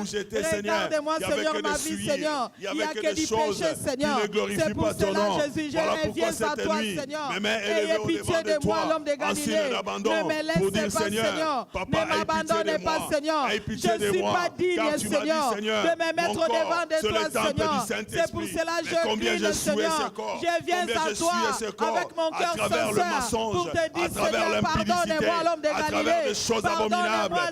regarde-moi Seigneur ma vie Seigneur il n'y a que du péché Seigneur c'est pour cela Jésus je reviens à toi Seigneur ayez pitié de moi l'homme de Galilée ne me laisse pas Seigneur ne m'abandonne pas Seigneur je ne suis pas digne Seigneur de me mettre devant de toi Seigneur c'est pour cela je crie Seigneur je viens à toi avec mon cœur sincère pour te dire Seigneur pardonne-moi l'homme de Galilée pardonne-moi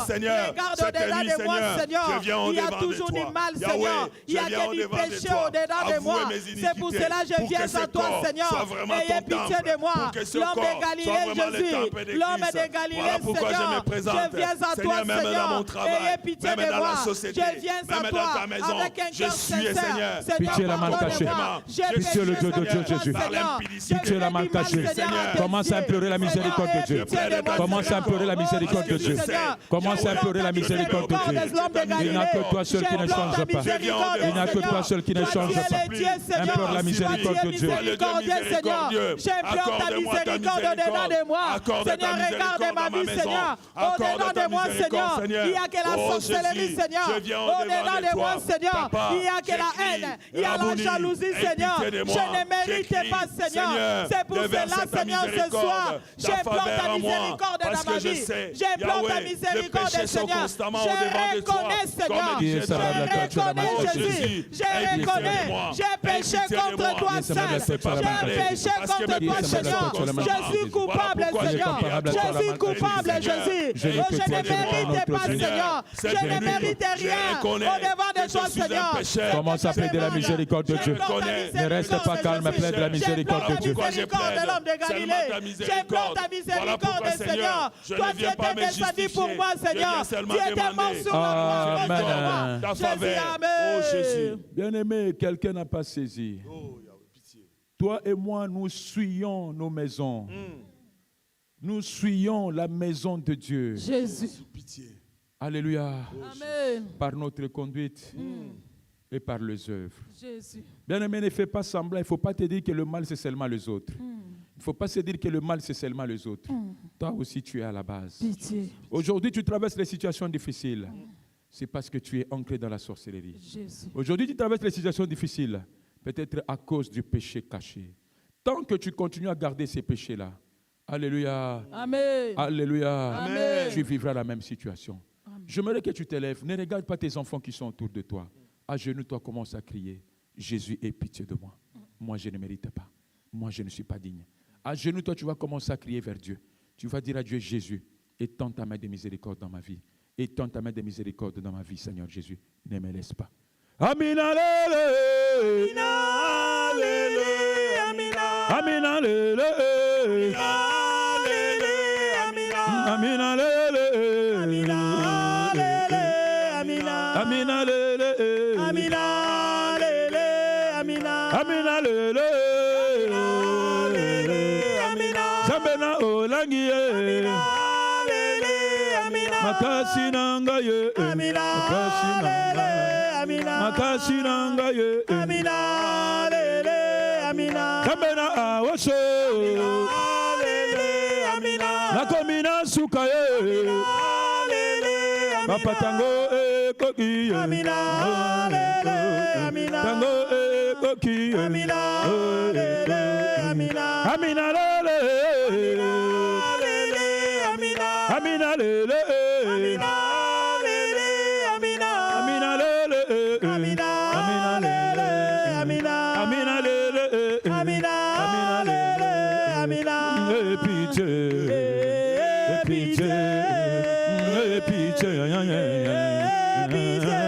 Seigneur regarde au-dedans de moi Seigneur il y a toujours du mal Seigneur il y a que du péché au-dedans de moi c'est pour cela je viens à toi Seigneur ayez pitié de moi. L'homme de Galilée, Jésus. L'homme de Galilée, Seigneur. Je viens à toi, Seigneur. Ayez pitié de moi. Je viens à toi avec un cœur sincère. Pitié la mal cachée. Pitié le Dieu de Dieu, Jésus. Pitié la mal cachée. Commence à implorer la miséricorde de Dieu. Commence à implorer la miséricorde de Dieu. Commence à implorer la miséricorde de Dieu. Il n'y a que toi seul qui ne change pas. Il n'y a que toi seul qui ne change pas. Implore la miséricorde de Dieu. J'implore ta miséricorde au-dedans de moi. Seigneur, regarde ma vie, Seigneur. Au-dedans de moi, Seigneur, il n'y a que la sorcellerie, Seigneur. Au-dedans de moi, Seigneur, il n'y a que la haine. Il y a la jalousie, Seigneur. Je ne mérite pas, Seigneur. C'est pour cela, Seigneur, ce soir, j'implore ta miséricorde dans ma vie. J'implore ta miséricorde, Seigneur. Je reconnais, Seigneur. Je reconnais, Jésus. Je reconnais. J'ai péché contre toi, Saint. J'ai péché contre toi, Seigneur. Je suis coupable, Seigneur. Je suis coupable, Jésus. Je ne mérite pas, Seigneur. Je ne mérite rien au-devant de toi, Seigneur. Commence à plaider la miséricorde de Dieu. Ne reste pas calme, plaide la miséricorde de Dieu. J'implore de l'homme de Galilée. J'implore ta miséricorde, Seigneur. Toi, tu étais descendu pour moi, Seigneur. Tu étais mort sur la croix. Ta faveur. Oh Jésus. Bien-aimé, quelqu'un n'a pas saisi. Toi et moi, nous fuyons nos maisons. Nous fuyons la maison de Dieu. Jésus. Alléluia. Amen. Par notre conduite et par les œuvres. Jésus. Bien-aimé, ne fais pas semblant. Il ne faut pas te dire que le mal, c'est seulement les autres. Il ne faut pas se dire que le mal, c'est seulement les autres. Toi aussi, tu es à la base. Pitié. Aujourd'hui, tu traverses les situations difficiles. C'est parce que tu es ancré dans la sorcellerie. Aujourd'hui, tu traverses les situations difficiles. Peut-être à cause du péché caché. Tant que tu continues à garder ces péchés-là, alléluia, Amen. Alléluia, Amen. Tu vivras la même situation. J'aimerais que tu t'élèves. Ne regarde pas tes enfants qui sont autour de toi. À genoux, toi, commence à crier. Jésus, aie pitié de moi. Moi, je ne mérite pas. Moi, je ne suis pas digne. À genoux, toi, tu vas commencer à crier vers Dieu. Tu vas dire à Dieu, Jésus, étends ta main de miséricorde dans ma vie. Étends ta main de miséricorde dans ma vie, Seigneur Jésus. Ne me laisse pas. Amen, alléluia. Amen, alléluia. Amen, alléluia. Amen, alléluia. Amen, alléluia. Zambena olangiye. Makasi nangaye. Makasi nangaye. Makasi nangaye. Zambena awosho. Nakomina sukaye. Papatango kokiye. Tango kokiye. Amina lele. Amina lele. Amina lele. Amina lele. Amina lele. Amina lele. Pitié. Pitié. Pitié.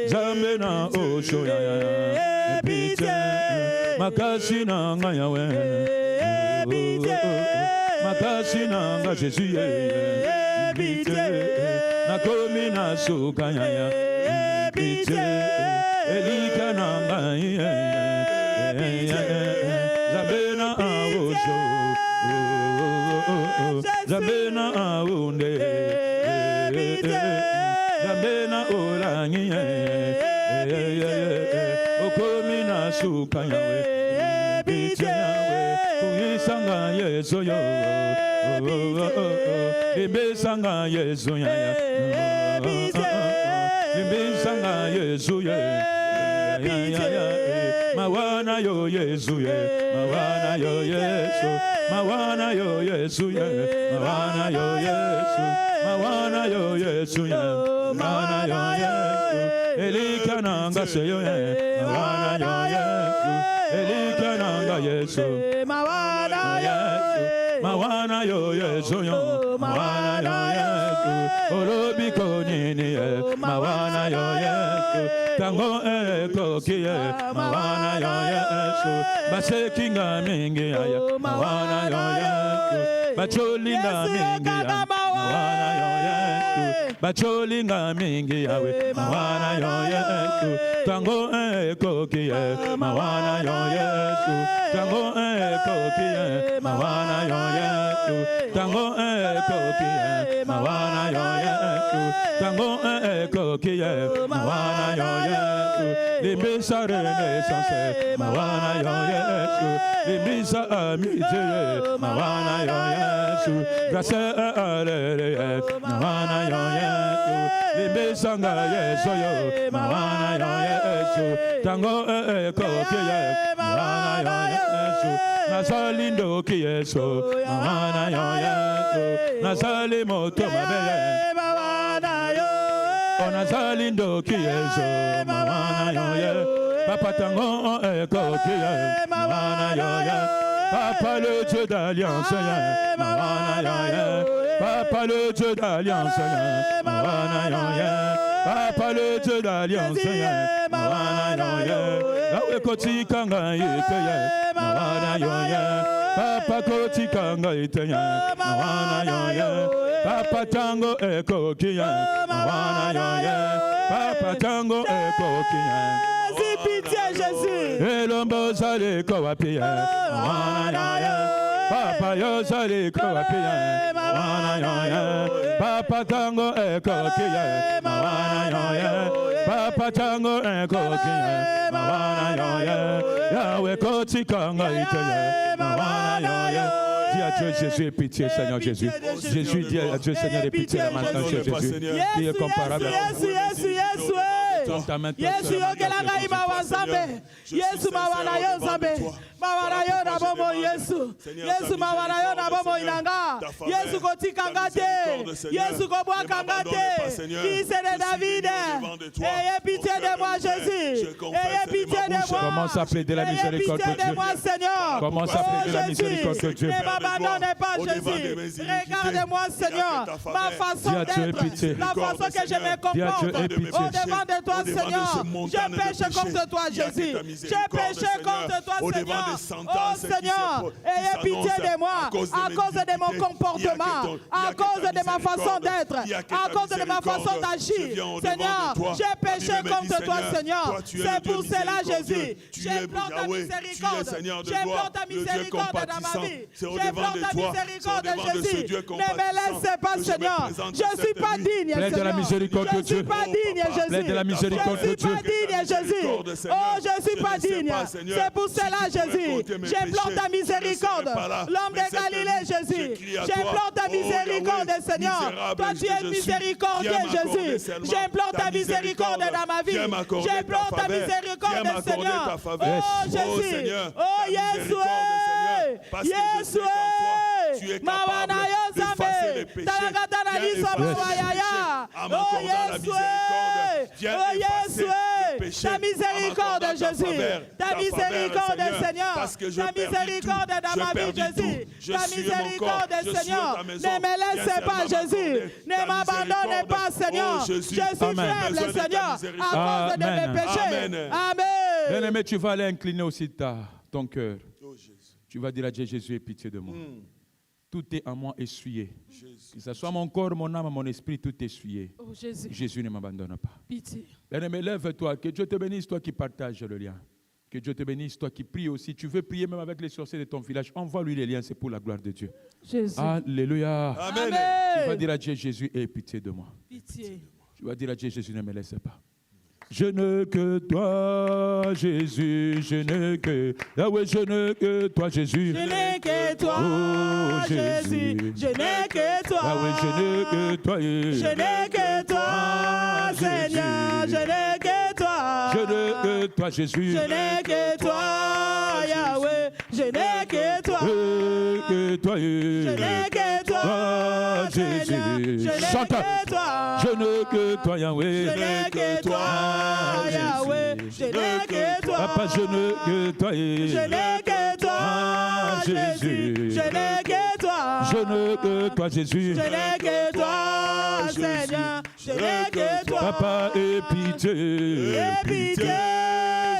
Zambena osho ya. Pitié. Makasi nanga yawe. Makasi nanga Jésus. Pitié. Nakomi na suka ya. Pitié. Elika nanga ya. Zambena osho. Zambena aunde. Zambena olangi. Okomina suka yawe. Pitié yawe. Kuisanga Yesu yo. Ibisanga Yesu ya. Ibisanga Yesu ya. Mawana yo Yesu ya. Mawana yo Yesu. Mawana yo Yesu ya. Mawana yo Yesu. Mawana yo Yesu ya. Mawana yo Yesu. Elika nanga seyo ya. Mawana yo Yesu. Elika nanga Yesu. Mawana Yesu. Mawana yo Yesu yo. Mawana yo Yesu. Olobi konini ya. Mawana yo Yesu. tango kokie mawana yo Yesu basekinga mingi aya mawana yo Yesu bacholinga mingi aya mawana yo Yesu bacholinga mingi yawe mawana yo Yesu tango kokie mawana yo Yesu tango kokie mawana yo Yesu tango kokie mawana yo Yesu tango kokie mawana yo Yesu limbisa renaissance mawana yo Yesu limbisa amitié mawana yo Yesu grâce alléluia mawana yo Yesu limbisa nga Yesu yo mawana yo Yesu tango kokie mawana yo Yesu nazalindo ki Yesu mawana yo Yesu nazali moto mabeye mawana yo nazalindo ki Yesu mawana yo Yesu papa tango kokie mawana yo Yesu papa le Dieu d'alliance mawana yo Yesu papa le Dieu d'alliance mawana yo Yesu papa le Dieu d'alliance mawana yo Yesu nawe kotikanga yiteye mawana yo Yesu papa kotikanga yiteye mawana yo Yesu papa tango kokie mawana yo Yesu papa tango kokie pitié Jésus elombo sale ko wapie mawana yo papa yo sale ko wapie mawana yo papa tango kokie mawana yo papa tango kokie mawana yo yawe kotikanga iteye mawana yo dis à Dieu, Jésus est pitié, Seigneur Jésus. Jésus dit à Dieu, Seigneur, est pitié maintenant, Jésus. Qui est comparable à Yesu yokelanga imawa Nzambe Yesu mawana yo Nzambe mawana yo na bomo Yesu Yesu mawana yo na bomo inanga Yesu kotikanga te Yesu kobwakanga te Fils de David ayez pitié de moi Jésus ayez pitié de moi commence à plaider la miséricorde de Dieu Seigneur commence à plaider la miséricorde de Dieu ne m'abandonnez pas Jésus regarde-moi Seigneur ma façon d'être la façon que je me comporte au-devant de toi Seigneur, j'ai péché contre toi, Jésus. J'ai péché contre toi, Seigneur. Oh Seigneur, ayez pitié de moi à cause de mon comportement, à cause de ma façon d'être, à cause de ma façon d'agir. Seigneur, j'ai péché contre toi, Seigneur. C'est pour cela, Jésus. J'implore ta miséricorde. J'implore ta miséricorde dans ma vie. J'implore ta miséricorde, Jésus. Ne me laisse pas, Seigneur. Je ne suis pas digne, Seigneur. Je ne suis pas digne, Jésus. Je ne suis pas digne, Jésus. Oh, je ne suis pas digne. C'est pour cela, Jésus. J'implore ta miséricorde. L'homme de Galilée, Jésus. J'implore ta miséricorde, Seigneur. Toi, tu es miséricordieux, Jésus. J'implore ta miséricorde dans ma vie. J'implore ta miséricorde, Seigneur. Oh, Jésus. Oh, Yeshua. Yeshua. Mawana yo Nzambe. Talakatana liso mawayaya. Oh, Yeshua. Oh, Yeshua. Ta miséricorde, Jésus. Ta miséricorde, Seigneur. Ta miséricorde dans ma vie, Jésus. Ta miséricorde, Seigneur. Ne me laisse pas, Jésus. Ne m'abandonne pas, Seigneur. Je suis faible, Seigneur, à cause de mes péchés. Amen. Bien-aimé, tu vas aller incliner aussi ton cœur. Tu vas dire à Dieu, Jésus, aie pitié de moi. Tout est en moi essuyé. Que ce soit mon corps, mon âme, mon esprit, tout est essuyé. Oh, Jésus. Jésus ne m'abandonne pas. Pitié. Bien-aimé, lève-toi. Que Dieu te bénisse, toi qui partages le lien. Que Dieu te bénisse, toi qui pries aussi. Tu veux prier même avec les sorciers de ton village. Envoie-lui les liens, c'est pour la gloire de Dieu. Jésus. Alléluia. Amen. Tu vas dire à Dieu, Jésus, aie pitié de moi. Pitié. Tu vas dire à Dieu, Jésus, ne me laisse pas. Je ne que toi, Jésus, je ne que... Ah ouais, je ne que toi, Jésus. Je n'ai que toi, oh, Jésus. Je n'ai que toi. Ah ouais, je n'ai que toi. Je n'ai que toi, Seigneur. Je n'ai que toi. Je n'ai que toi, Jésus. Je n'ai que toi, Yahweh. Je n'ai que toi. Que toi. Je n'ai que toi, Jésus. Chante. Je n'ai que toi, Yahweh. Je n'ai que toi, Yahweh. Je n'ai que toi. Papa, je n'ai que toi. Je n'ai que toi, Jésus. Je n'ai que toi. Je n'ai que toi, Jésus. Je n'ai que toi, Seigneur. Je n'ai que toi. Papa, aie pitié. Aie pitié,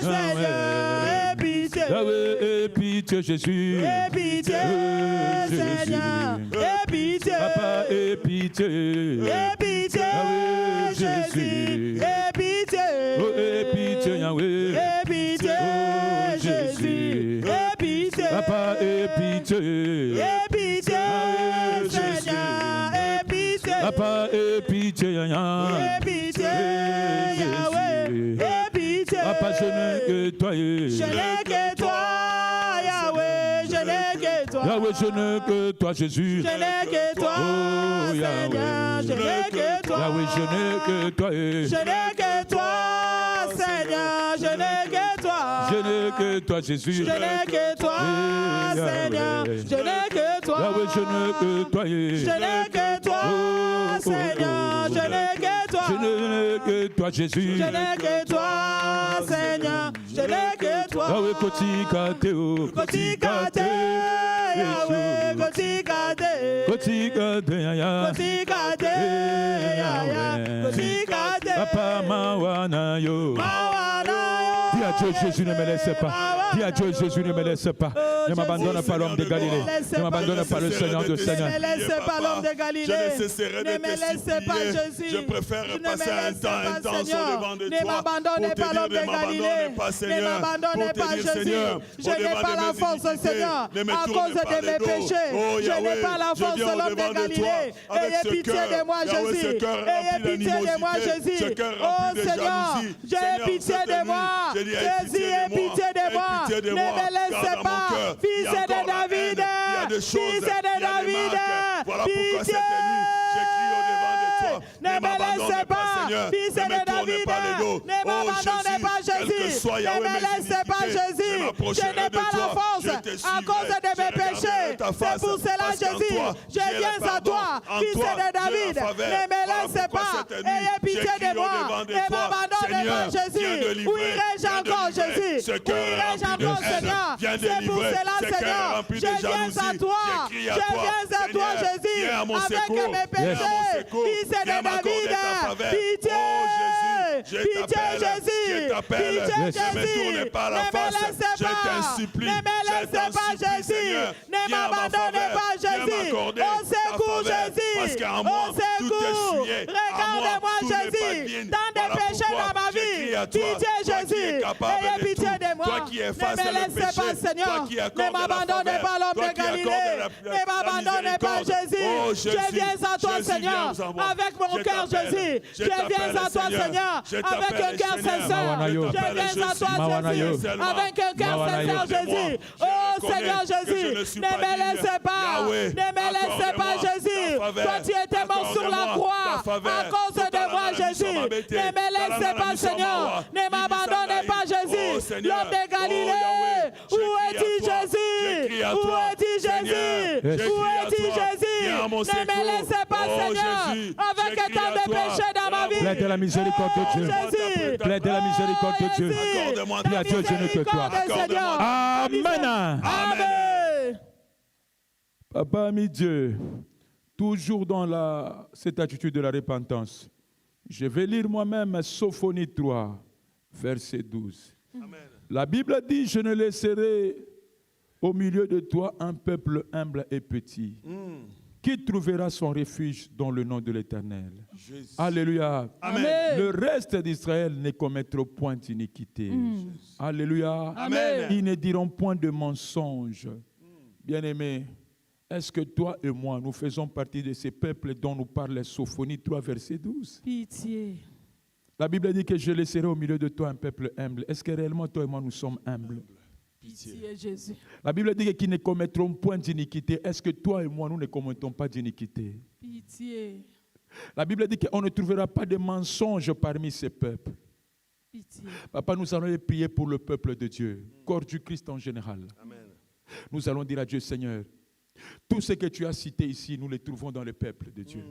Seigneur. Aie pitié. Yahweh, aie pitié, Jésus. Aie pitié, Seigneur. Aie pitié. Papa, aie pitié. Aie pitié, Jésus. Aie pitié. Oh, aie pitié, Yahweh. Aie pitié, Oh, Jésus. Aie pitié. Papa, aie pitié. Aie pitié, Seigneur. Aie pitié. Papa, aie pitié, Aie pitié, Yahweh. Aie pitié. Papa, je n'ai que toi. Je n'ai que toi, Yahweh. Je n'ai que toi. Yahweh, je n'ai que toi, Jésus. Je n'ai que toi, Oh, Seigneur. Je n'ai que toi. Yahweh, je n'ai que toi. Je n'ai que toi, Seigneur. Je n'ai que toi. Je n'ai que toi, Jésus. Je n'ai que toi, Seigneur. Je n'ai que toi. Yahweh, je n'ai que toi. Je n'ai que toi, Seigneur. Je n'ai que toi. Je n'ai que toi, Jésus. Je n'ai que toi, Seigneur. Je n'ai que toi. Yahweh, kotikate, oh. Kotikate, Yahweh. Kotikate. Kotikate, Yahweh. Kotikate, Yahweh. Kotikate. Papa, mawana yo. Dis à Dieu, Jésus, ne me laisse pas. Dis à Dieu, Jésus, ne me laisse pas. Ne m'abandonne pas, l'homme de Galilée. Ne m'abandonne pas, le Seigneur de Seigneur. Ne me laisse pas, l'homme de Galilée. Je ne cesserai de Ne me laisse pas, te Jésus. supplier. Je préfère Ne me passer un laisse temps pas, intense Seigneur. au-devant de Ne toi. m'abandonnez pas, l'homme de Galilée. Ne m'abandonnez pas, Jésus. Je n'ai pas la force, Seigneur, à cause de mes péchés. Je n'ai pas la force, l'homme de Galilée. Ayez pitié de moi, Jésus. Ayez pitié de moi, Jésus. Oh Seigneur, j'ai pitié de moi. Jésus, aie pitié de moi. Ne me laissez pas, fils de David. Fils de David. Pitié. Ne me laissez pas, fils de David. Ne m'abandonnez pas, Jésus. Ne me laissez pas, Jésus. Je n'ai pas la force à cause de mes péchés. C'est pour cela, Jésus, je viens à toi, fils de David. Ne me laissez pas. Ayez pitié de moi. Ne m'abandonnez pas, Jésus. Où irai-je encore, Jésus? Où irai-je encore, Seigneur? C'est pour cela, Seigneur, je viens à toi. Je viens à toi, Jésus, avec mes péchés. Fils de David, pitié. Pitié, Jésus. Pitié, Jésus. Ne me laissez pas. Ne me laissez pas, Jésus. Ne m'abandonnez pas, Jésus. Au secours, Jésus. Au secours. Regardez-moi, Jésus. Tant de péchés dans ma vie. Pitié, Jésus. Ayez pitié de moi. Ne me laissez pas, Seigneur. Ne m'abandonnez pas, l'homme de Galilée. Ne m'abandonnez pas, Jésus. Je viens à toi, Seigneur, avec mon cœur, Jésus. Je viens à toi, Seigneur, avec un cœur sincère. Je viens à toi, Jésus, avec un cœur sincère, Jésus. Oh Seigneur Jésus, ne me laissez pas. Ne me laissez pas, Jésus. Toi, tu étais mort sur la croix à cause de moi, Jésus. Ne me laissez pas, Seigneur. Ne m'abandonnez pas, Jésus. L'homme de Galilée, où es-tu, Jésus? Où es-tu, Jésus? Où es-tu, Jésus? Ne me laissez pas, Seigneur, avec tant de péchés dans ma vie. Plaide la miséricorde de Dieu. Jésus. Plaide la miséricorde de Dieu. Dis à Dieu, je ne que toi. Amen. Amen. Papa, ami Dieu, toujours dans cette attitude de la repentance, je vais lire moi-même Sophonie 3, verset 12. Amen. La Bible dit, je ne laisserai au milieu de toi un peuple humble et petit, qui trouvera son refuge dans le nom de l'Éternel. Alléluia. Amen. Le reste d'Israël ne commettra point d'iniquité. Alléluia. Amen. Ils ne diront point de mensonges. Bien-aimés, est-ce que toi et moi, nous faisons partie de ces peuples dont nous parle Sophonie 3, verset 12? Pitié. La Bible dit que je laisserai au milieu de toi un peuple humble. Est-ce que réellement toi et moi, nous sommes humbles? Pitié, Jésus. La Bible dit qu'ils ne commettront point d'iniquité. Est-ce que toi et moi, nous ne commettons pas d'iniquité? Pitié. La Bible dit qu'on ne trouvera pas de mensonges parmi ces peuples. Pitié. Papa, nous allons prier pour le peuple de Dieu, corps du Christ en général. Amen. Nous allons dire à Dieu, Seigneur, tout ce que tu as cité ici, nous les trouvons dans le peuple de Dieu.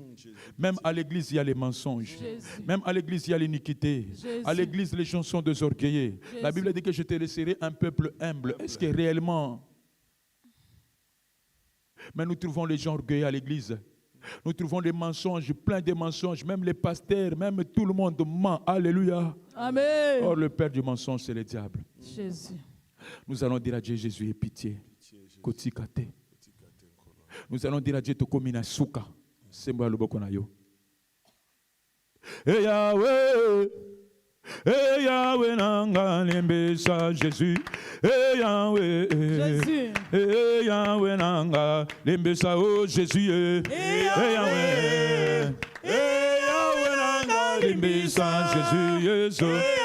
Même à l'église, il y a les mensonges. Jésus. Même à l'église, il y a l'iniquité. Jésus. À l'église, les gens sont désorgueillés. Jésus. La Bible dit que je te laisserai un peuple humble. Est-ce que réellement, Mais nous trouvons les gens orgueilleux à l'église. Nous trouvons des mensonges, plein de mensonges. Même les pasteurs, même tout le monde ment. Alléluia. Amen. Or, le père du mensonge, c'est le diable. Jésus. Nous allons dire à Dieu, Jésus, aie pitié. Kotikate. Nous allons dire à Dieu, Tokomina Souka. C'est moi le bokonayo. Et Yahweh. Et Yahweh nanga lembesa Jésus. Et Yahweh. Jésus. Et Yahweh nanga lembesa oh Jésus. Et Yahweh. Et Yahweh nanga lembesa Jésus. Jésus. Et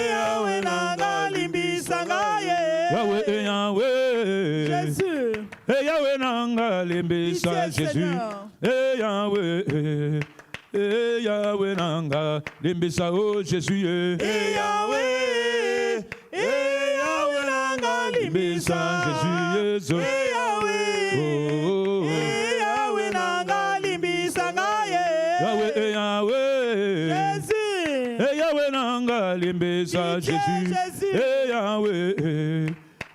Yahweh nanga lembesa Yahweh. Et Yahweh. Jésus. Et Yahweh nanga lembesa Jésus. Et Yahweh. Et Yahweh nanga lembesa oh Jésus. Et Yahweh. Et Yahweh nanga lembesa Jésus. Et Yahweh. Et Yahweh nanga lembesa Yahweh. Et Yahweh. Jésus. Et Yahweh nanga lembesa Jésus. Et Yahweh.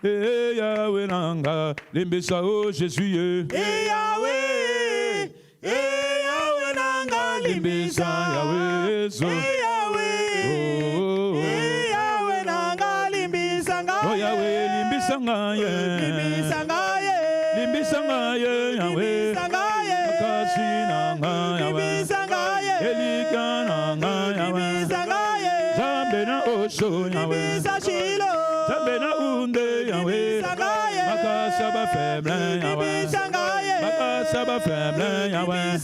Et Yahweh nanga lembesa oh Jésus. Et Yahweh. Et Yahweh nanga lembesa Yahweh. Et Yahweh. Et Yahweh nanga lembesa oh Yahweh lembesa lembesa Yahweh. Makasi nanga Yahweh. Elika nanga Yahweh. Zambe na osho Yahweh. Zambe na unde Yahweh. Makasa ba faible Yahweh. Makasa ba faible Yahweh.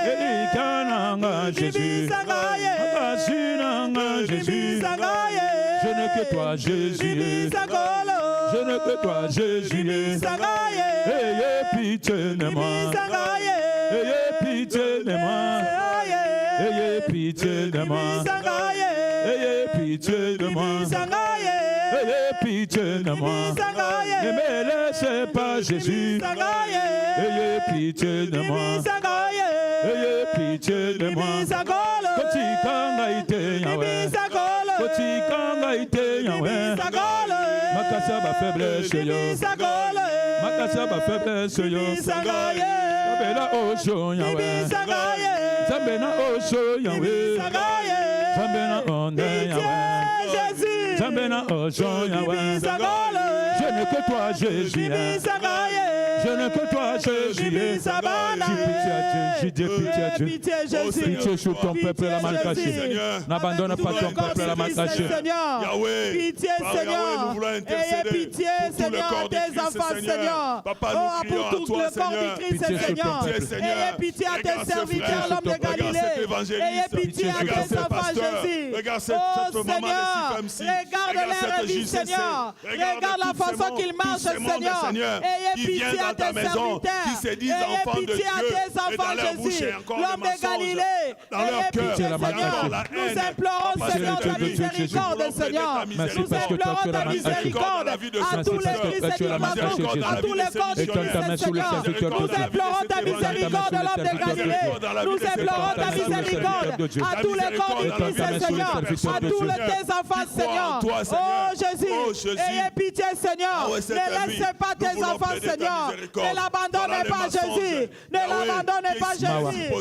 Elika nanga Jésus. Makasi nanga Jésus. Je n'ai que toi Jésus. Je n'ai que toi Jésus. Ayez pitié de moi. Ayez pitié de moi. Ayez pitié de moi. Ayez pitié de moi. Ayez pitié de moi. Ne me laissez pas Jésus. Ayez pitié de moi. Ayez pitié de moi. Kotikanga ite Yahweh. Kotikanga ite Yahweh. Makasa ba faiblesse yo. Makasa ba faiblesse yo. Zambena osho Yahweh. Zambena osho Yahweh. Zambena onde Yahweh. Zambena osho Yahweh. Je n'ai que toi Jésus. Je n'ai que toi Jésus. J'ai pitié à Dieu. Pitié sur ton peuple la mal caché. N'abandonne pas ton peuple la mal caché. Pitié Seigneur. Ayez pitié Seigneur des enfants Seigneur. Oh pour tout le corps du Christ Seigneur. Ayez pitié à tes serviteurs l'homme de Galilée. Ayez pitié à tes enfants Jésus. Oh Seigneur. Regarde leur vie Seigneur. Regarde la façon qu'ils marchent Seigneur. Ayez pitié à tes serviteurs. Ayez pitié à tes enfants Jésus. L'homme de Galilée. Ayez pitié Seigneur. Nous implorons Seigneur ta miséricorde Seigneur. Nous implorons ta miséricorde à tous les Christ qui m'accompagnent, à tous les corps du Christ Seigneur. Nous implorons ta miséricorde l'homme de Galilée. Nous implorons ta miséricorde à tous les corps du Christ Seigneur. À tous tes enfants Seigneur. Oh Jésus. Ayez pitié Seigneur. Ne laissez pas tes enfants Seigneur. Ne l'abandonnez pas Jésus. Ne l'abandonnez pas Jésus. Oh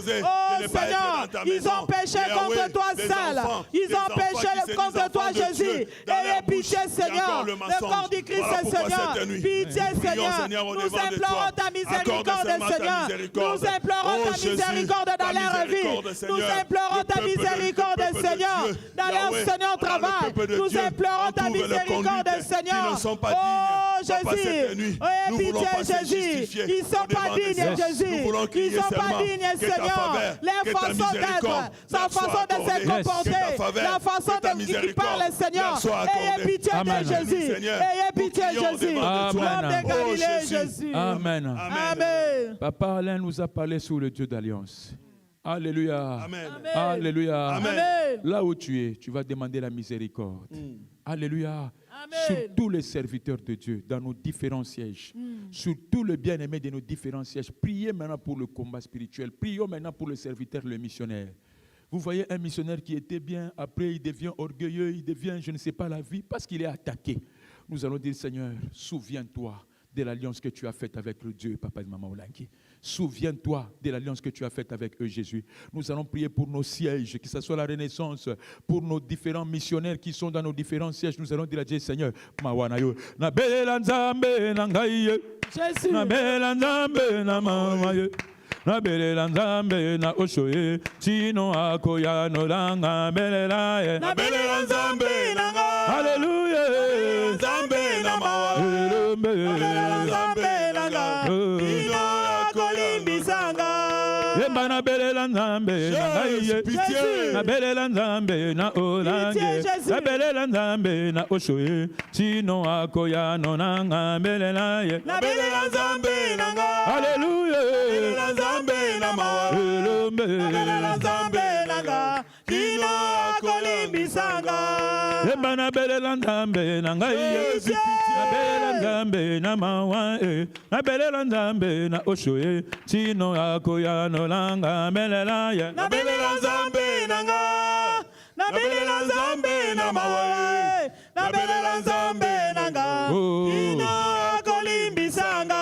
Seigneur. Ils ont péché contre toi seul. Ils ont péché contre toi Jésus. Ayez pitié Seigneur. Le corps du Christ Seigneur. Pitié Seigneur. Nous implorons ta miséricorde Seigneur. Nous implorons ta miséricorde dans leur vie. Nous implorons ta miséricorde Seigneur. Dans leur Seigneur travail. Nous implorons ta miséricorde Seigneur. Oh Jésus. Ayez pitié Jésus. Ils ne sont pas dignes Jésus. Ils ne sont pas dignes Seigneur. Leur façon d'être, sa façon de se comporter, la façon de qui parle Seigneur. Ayez pitié de Jésus. Ayez pitié Jésus. L'homme de Galilée Jésus. Amen. Amen. Papa Alain nous a parlé sur le Dieu d'alliance. Alléluia. Amen. Alléluia. Amen. Là où tu es, tu vas demander la miséricorde. Alléluia. Sur tous les serviteurs de Dieu, dans nos différents sièges, sur tous les bien-aimés de nos différents sièges. Priez maintenant pour le combat spirituel. Prions maintenant pour le serviteur, le missionnaire. Vous voyez un missionnaire qui était bien, après il devient orgueilleux, il devient, je ne sais pas, la vie, parce qu'il est attaqué. Nous allons dire, Seigneur, souviens-toi de l'alliance que tu as faite avec le Dieu, Papa et Maman Olangi. Souviens-toi de l'alliance que tu as faite avec eux, Jésus. Nous allons prier pour nos sièges, que ce soit la Renaissance, pour nos différents missionnaires qui sont dans nos différents sièges. Nous allons dire à Dieu, Seigneur, Jésus. Na belela nzambe na oshoye chino akoya no langa belela ye na belela nzambe nanga haleluya nzambe na mawa belela nzambe nanga chino akolimbisanga yemba na belela nzambe nanga ye na belela nzambe na olange na belela nzambe na oshoye chino akoya no langa belela ye na belela nzambe nanga haleluya nzambe na mawa belela nzambe nanga chino akolimbisanga yemba na belela nzambe nanga ye na belela nzambe na mawa na belela nzambe na oshoye chino akoya no langa belela ye na belela nzambe nanga na belela nzambe na mawa na belela nzambe nanga chino akolimbisanga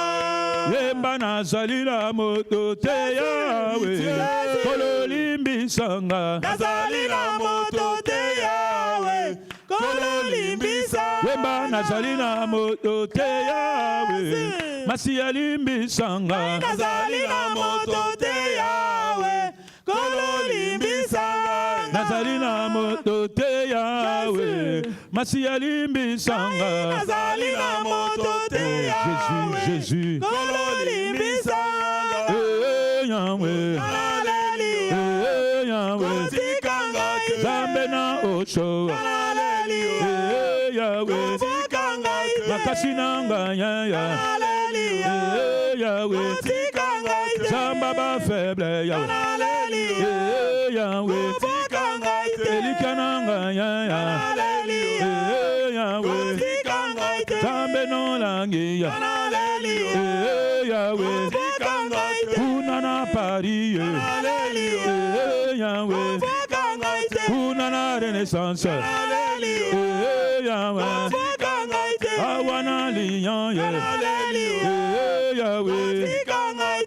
yemba nazalila moto te yawe kololimbisanga nazalila moto te yawe kololimbisanga yemba nazalila moto te yawe masiyalimbisanga nazalila moto te yawe kololimbisanga nazalila moto te yawe masiyalimbisanga nazalila moto te yawe Jésus kololimbisanga Yahweh Yahweh Zambe na ocho Yahweh makasi nanga ya Yahweh Zamba ba faible Yahweh Yahweh Elikananga ya Yahweh Zambe no langi ya Yahweh Unana pari Yahweh Unana renaissance Yahweh Awana lion Yahweh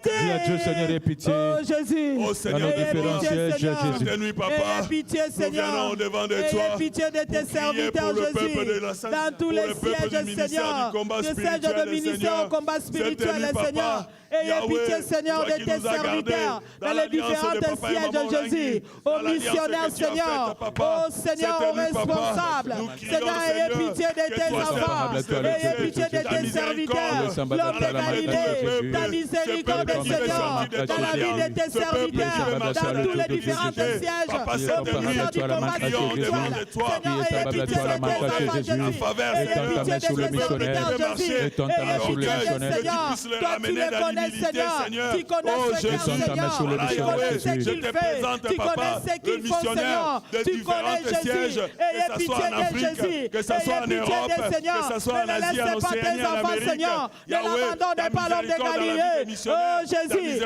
Dis à Dieu Seigneur et pitié. Oh Jésus. Oh Seigneur, Ayez pitié Seigneur. Jésus. Papa, ayez pitié Seigneur. Ayez pitié de tes serviteurs Jésus. Dans tous les sièges Seigneur. Le siège de ministère au combat spirituel Seigneur. Ayez pitié Seigneur de tes serviteurs. Dans les différents sièges Jésus. Aux missionnaires Seigneur. Oh Seigneur, aux responsables. Seigneur, ayez pitié de tes enfants. Ayez pitié de tes serviteurs. L'homme de Galilée. Ta miséricorde Seigneur. Dans la vie de tes serviteurs. Dans tous les différents sièges. Ministère du combat spirituel. Seigneur, ayez pitié de tes enfants Jésus. Ayez pitié de tes serviteurs Jésus. Ayez pitié Seigneur. Toi tu les connais Seigneur. Tu connais ce qu'il Seigneur. Tu connais ce qu'il fait. Tu connais ce qu'il faut Seigneur. Tu connais Jésus. Ayez pitié de Jésus. Que ce soit en Europe, que ce soit en Asie, en Océanie, en Amérique. Seigneur. Ne l'abandonne pas l'homme de Galilée. Oh Jésus.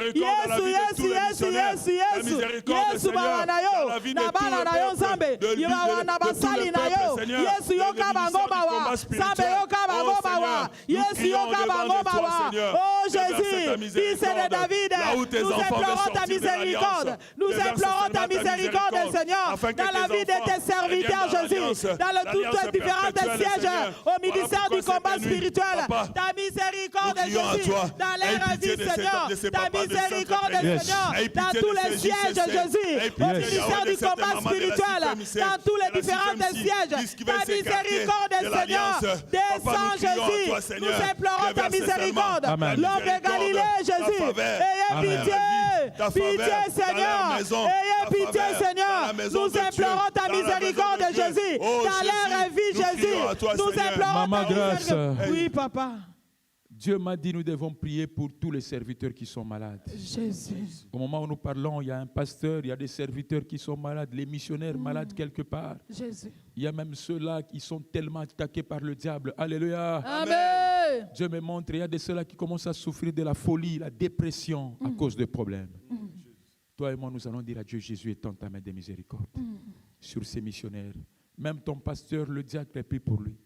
Yesu baba na yo na bana na yo Nzambe yibawa na basali na yo Yesu yoka bango bawa Nzambe yoka bango bawa Yesu yoka bango bawa. Oh Jésus, fils de David, nous implorons ta miséricorde. Nous implorons ta miséricorde Seigneur dans la vie de tes serviteurs Jésus, dans toutes les différentes sièges au ministère du combat spirituel. Ta miséricorde Jésus dans leur vie Seigneur. Ta miséricorde Seigneur dans tous les sièges Jésus, au ministère du combat spirituel, dans tous les différents sièges. Ta miséricorde Seigneur descend Jésus. Nous implorons ta miséricorde. L'homme de Galilée Jésus, ayez pitié. Pitié Seigneur. Ayez pitié Seigneur. Nous implorons ta miséricorde Jésus dans leur vie Jésus. Nous implorons ta miséricorde. Oui papa. Dieu m'a dit nous devons prier pour tous les serviteurs qui sont malades. Jésus. Au moment où nous parlons, il y a un pasteur, il y a des serviteurs qui sont malades, les missionnaires malades quelque part. Jésus. Il y a même ceux-là qui sont tellement attaqués par le diable. Alléluia. Amen. Dieu me montre, il y a de ceux-là qui commencent à souffrir de la folie, la dépression à cause de problèmes. Toi et moi, nous allons dire à Dieu, Jésus, étends ta main de miséricorde sur ces missionnaires. Même ton pasteur, le diacre, prie pour lui.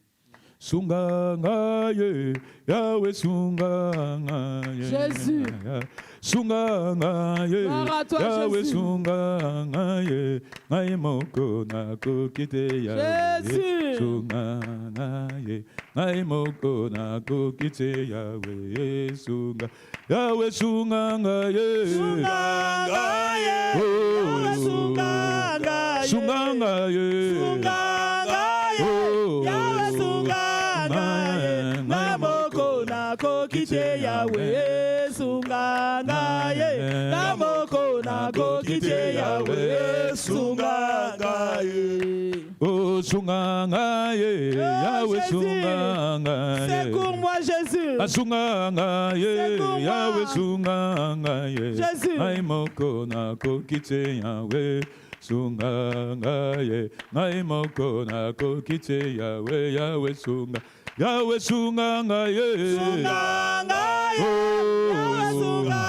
Sungangaye, Yahweh Sungangaye. Jésus. Sungangaye, Yahweh Sungangaye, Naimoko Nako Kite Yahweh. Sungangaye, Naimoko Nako Kite Yahweh. Sunga, Yahweh Sungangaye. Sungangaye, Yahweh Sungangaye. Sungangaye, Sungangaye, Yahweh Sungangaye. Namoko Nako Kite Yahweh. Sungangaye, Namoko Nako Kite Yahweh. Sungangaye. Oh Sungangaye, Yahweh Sungangaye. Secours-moi Jésus. Sungangaye, Yahweh Sungangaye. Jésus. Naimoko Nako Kite Yahweh. Sungangaye, Naimoko Nako Kite Yahweh. Yahweh Sunga, Yahweh Sungangaye. Sungangaye, Yahweh Sungangaye.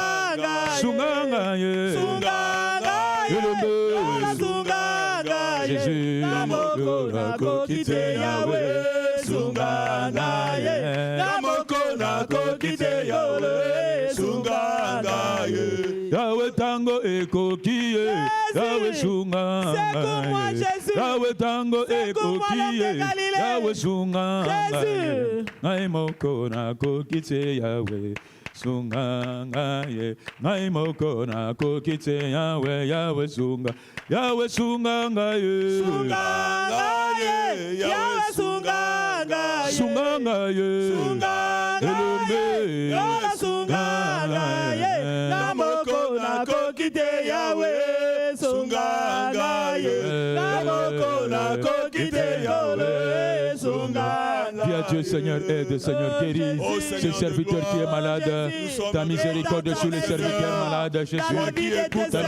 Sungangaye, Sungangaye, Yahweh Sungangaye. Jésus. Namoko Nako Kite Yahweh. Sungangaye, Namoko Nako Kite Yahweh. Sungangaye. Yahweh Tango Ekokiye, Yahweh Sungangaye. Secours-moi Jésus. Yahweh Tango Secours-moi l'homme de Ekokiye, Galilée. Yahweh Sungangaye. Jésus. Naimoko Nako Kite Yahweh. Sungangaye, Naimoko Nako Kite Yahweh. Yahweh Sunga, Yahweh Sungangaye. Sungangaye, Yahweh Sungangaye. Sungangaye, Sungangaye, Yahweh Sungangaye. Namoko Nako Kite Yahweh. Sungangaye, Namoko Nako Kite Yahweh. Sungangaye. Dis à Dieu, Seigneur, aide, Seigneur, guéris ce serviteur qui est malade. Ta miséricorde sur les serviteurs malades, Jésus. Ta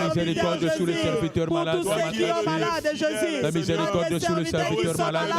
miséricorde sur les serviteurs malades, ta miséricorde sur les serviteurs malades,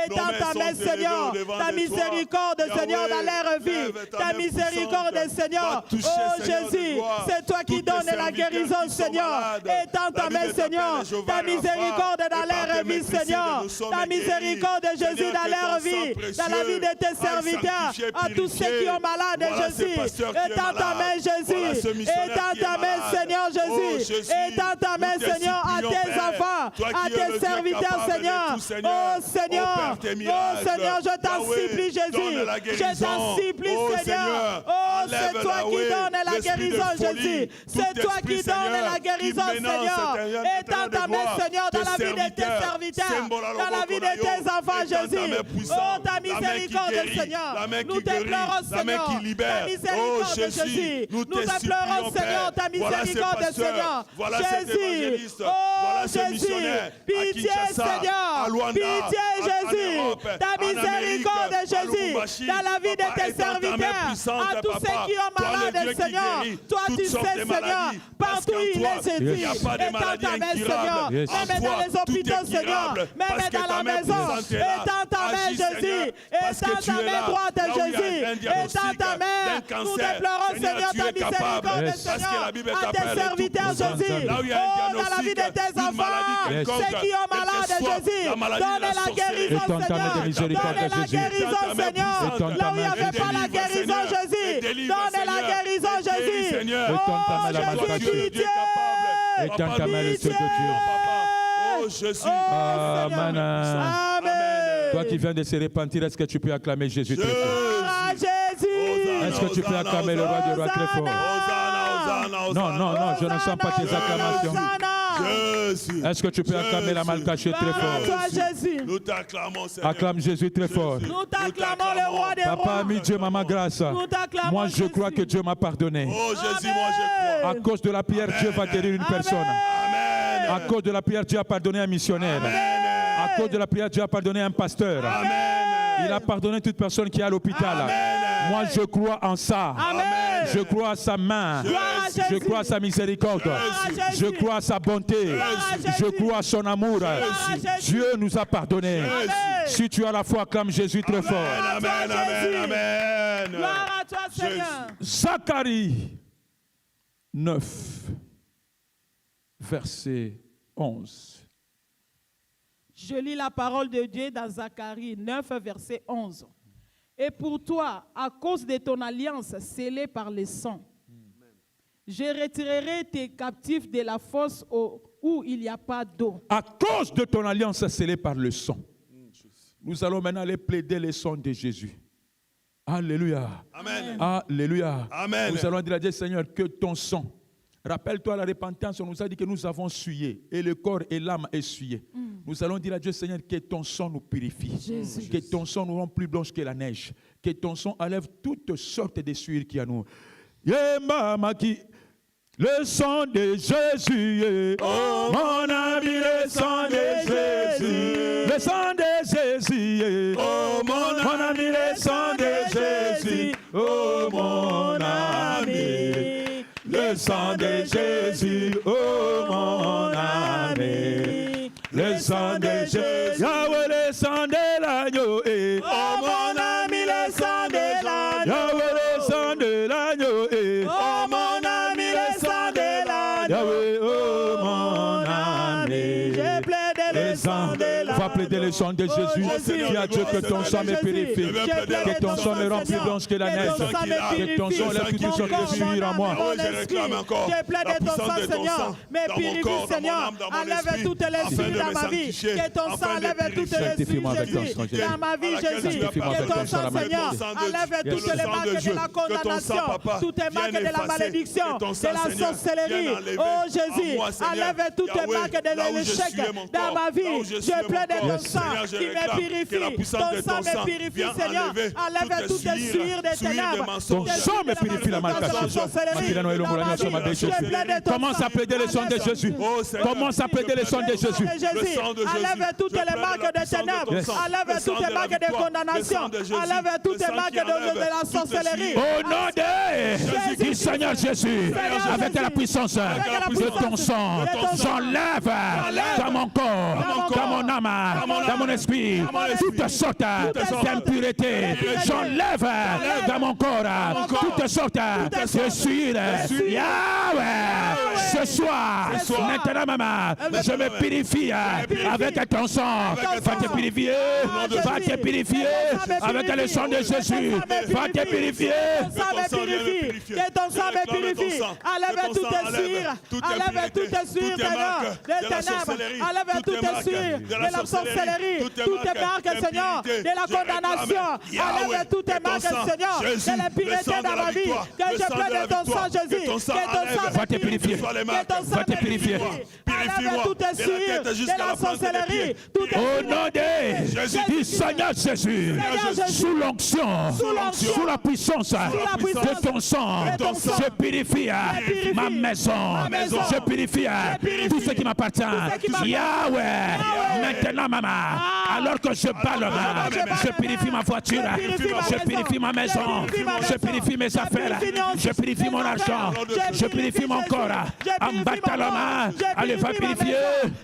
étends ta main, Seigneur. Ta miséricorde, Seigneur, dans leur vie. Ta miséricorde, Seigneur. Oh Jésus, c'est toi qui donnes la guérison, Seigneur. Étends ta main, Seigneur. Ta miséricorde dans leur vie, Seigneur. Ta miséricorde, Jésus, dans leur vie, dans la vie de tes serviteurs, à tous ceux qui ont malade, Jésus. Étends ta main, Jésus. Étends ta main, Seigneur Jésus. Étends ta main, Seigneur, à tes enfants, à tes serviteurs, Seigneur. Oh Seigneur, je t'en supplie, Jésus. Je t'en supplie, Seigneur. Oh, c'est toi qui donnes la guérison, Jésus. C'est toi qui donnes la guérison, Seigneur. Étends ta main, Seigneur, dans la vie de tes serviteurs, dans la vie de tes enfants, Jésus. Oh, ta miséricorde, Seigneur. Nous t'implorons, Seigneur. Ta miséricorde, Jésus. Nous t'implorons, Seigneur. Ta miséricorde, Seigneur. Jésus. Oh, Jésus. Pitié, Seigneur. Pitié, Jésus. Ta miséricorde, Jésus. Dans la vie de tes serviteurs, à tous ceux qui ont malade, Seigneur. Toi, tu sais, Seigneur. Partout il est, Jésus. Étends ta main, Seigneur. Même dans les hôpitaux, Seigneur. Même dans la maison. Étends ta main, Jésus. Étends ta main droite, Jésus. Étends ta main. Nous déplorons, Seigneur, ta miséricorde, Seigneur. À tes serviteurs, Jésus. Oh, dans la vie de tes enfants. Ceux qui ont malade, Jésus. Donne la guérison, Seigneur. Donne la guérison, Seigneur. Là où il n'y avait pas la guérison, Jésus. Donne la guérison, Jésus. Oh, Jésus, pitié. Étends ta main, le Dieu de Dieu. Oh, Jésus. Amen. Amen. Toi qui viens de se repentir, est-ce que tu peux acclamer Jésus très fort? Jésus. Est-ce que tu peux acclamer le roi des rois très fort? Non, je ne sens pas tes acclamations. Est-ce que tu peux acclamer la mal cachée très fort? Nous t'acclamons, Seigneur. Acclame Jésus très fort. Nous t'acclamons le roi des rois. Papa a mis Dieu, maman grâce. Moi je crois que Dieu m'a pardonné. Oh Jésus, moi je crois. À cause de la prière, Dieu va guérir une personne. Amen. À cause de la prière, Dieu a pardonné un missionnaire. À cause de la prière, Dieu a pardonné un pasteur. Amen. Il a pardonné toute personne qui est à l'hôpital. Moi je crois en ça. Amen. Je crois à sa main. Je crois à sa miséricorde. Je crois à sa bonté. Je crois à son amour. Dieu nous a pardonné. Si tu as la foi, acclame Jésus très fort. Amen, amen, amen. Gloire à toi, Seigneur. Zacharie 9, verset 11. Je lis la parole de Dieu dans Zacharie 9, verset 11. Et pour toi, à cause de ton alliance scellée par le sang, je retirerai tes captifs de la fosse où il n'y a pas d'eau. À cause de ton alliance scellée par le sang. Nous allons maintenant aller plaider le sang de Jésus. Alléluia. Amen. Alléluia. Amen. Nous allons dire à Dieu, Seigneur, que ton sang. Rappelle-toi, la repentance, on nous a dit que nous avons essuyé et le corps et l'âme essuyé. Nous allons dire à Dieu, Seigneur, que ton sang nous purifie. Jésus. Que ton sang nous rend plus blanche que la neige. Que ton sang enlève toutes sortes de souillures qui y a nous. Le sang de Jésus, oh, mon ami, le sang de Jésus, le sang de Jésus, oh, mon ami, le sang de Jésus, oh, mon ami, le sang de Jésus, oh, mon ami, le sang de Jésus, Yahweh, le sang de l'agneau, oh, mon ami, le sang de l'agneau, Yahweh, le sang de l'agneau, oh, mon ami, le sang de l'agneau, Yahweh, oh, mon ami, je plaide le sang de l'agneau. Va plaider le sang de Jésus. Dis à Dieu que ton sang me purifie, que ton sang me rend plus blanche que la neige, que ton sang lève toutes sortes de souillures en moi. Je plaide ton sang, Seigneur, mais purifie, Seigneur, enlève toutes les souillures dans ma vie, que ton sang enlève toutes les souillures, Jésus, dans ma vie, Jésus, que ton sang, Seigneur, enlève toutes les marques de la condamnation, toutes les marques de la malédiction, de la sorcellerie. Oh Jésus, enlève toutes les marques de l'échec dans ma vie. Je plaide ton sang qui me purifie. Ton sang me purifie, Seigneur. Enlève toutes les souillures des ténèbres. Ton sang me purifie la marque. Commence à plaider le sang de Jésus. Commence à plaider le sang de Jésus. Enlève toutes les marques de ténèbres. Enlève toutes les marques de condamnation. Enlève toutes les marques de la sorcellerie. Au nom du Seigneur Jésus, avec la puissance de ton sang, j'enlève dans mon corps, dans mon âme, dans mon esprit, toutes sortes d'impuretés. J'enlève dans mon corps toutes sortes de souillures. Yahweh, ce soir, maintenant, maman, je me purifie avec ton sang. Va te purifier, va te purifier avec le sang de Jésus. Va te purifier. Que ton sang me purifie. Enlève toutes tes souillures. Enlève toutes tes souillures des ténèbres. Enlève toutes tes souillures de la sorcellerie. Toutes tes marques, Seigneur, de la condamnation. Enlève toutes tes marques, Seigneur, de l'impureté dans ma vie. Que je plaide ton sang, Jésus. Que ton sang me purifie. Que ton sang me purifie. Enlève toutes tes souillures de la sorcellerie. Au nom du Seigneur Jésus, sous l'onction, sous la puissance de ton sang, je purifie ma maison, je purifie tout ce qui m'appartient. Yahweh, maintenant, maman, alors que je parle, je purifie ma voiture, je purifie ma maison, je purifie mes affaires, je purifie mon argent, je purifie mon corps. En battant la main, allez, va purifier.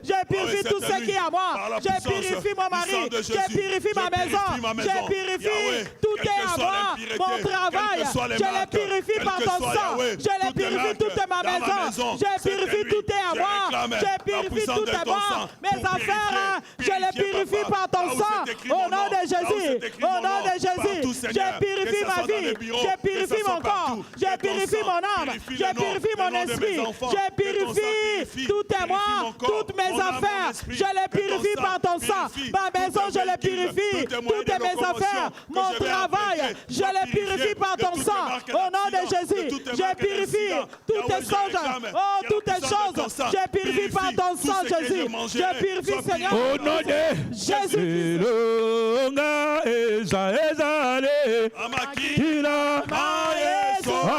Je purifie tout ce qui est à moi. Je purifie mon mari. Je purifie ma maison. Je purifie tout est à moi. Mon travail, je le purifie par ton sang. Je le purifie toute ma maison. Je purifie tout est à moi. Je purifie tout est moi. Mes affaires, je les purifie par ton sang. Au nom de Jésus. Au nom de Jésus. Je purifie ma vie. Je purifie mon corps. Je purifie mon âme. Je purifie mon esprit. Je purifie tout est moi. Toutes mes affaires, je les purifie par ton sang. Ma maison, je les purifie. Toutes mes affaires, mon travail, je les purifie par ton sang. Au nom de Jésus, je purifie toutes les choses. Oh, toutes les choses, je purifie par ton sang, Jésus. Je purifie, Seigneur. Au nom de Jésus.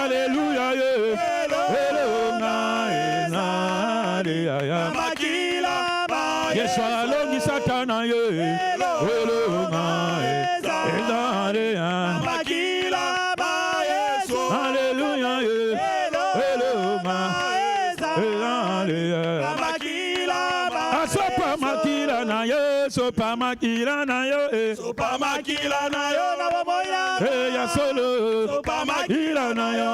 Alléluia. Yeshua longi satana ye. Alléluia ye. Sopa makila na yo, sopa makila na yo, sopa makila na yo na bomoya. Ya solo, sopa makila na yo,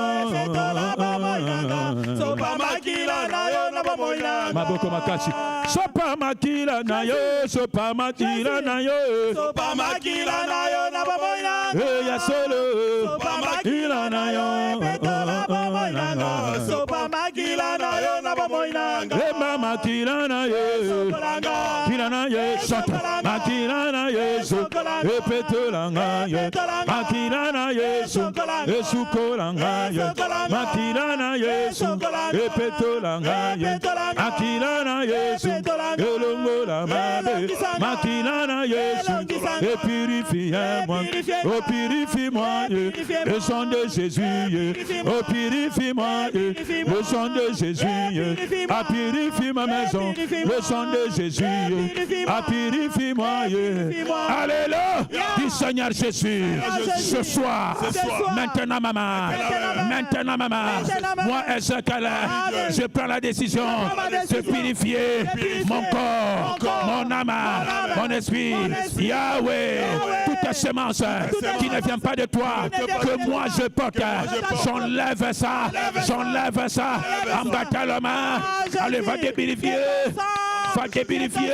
sopa makila na yo na Maboko makachi. Sopa makila na yo, sopa makila na yo. Sopa makila na yo na bamoina. Ya solo. Sopa makila na yo. Sopa makila na yo na bamoina. Mama kila na yo. Kila na yo. Santa. Makila na yo. Epetolanga yo. Makila na yo. Esukolanga yo. Makila na yo. Epetolanga yo. Makila na yo. Elongo la mabe. Makila na yo. Et purifie-moi. Oh purifie-moi. Le sang de Jésus. Oh purifie-moi. Le sang de Jésus. Ah purifie ma maison. Le sang de Jésus. Ah purifie-moi. Alléluia. Du Seigneur Jésus. Ce soir. Maintenant maman. Maintenant maman. Moi Ezekiel. Je prends la décision de purifier mon corps, mon âme, mon esprit. Yahweh. Toutes les semences qui ne viennent pas de toi. Que moi je porte. J'enlève ça. J'enlève ça. En battant la main. Allez, va te purifier. Va te purifier.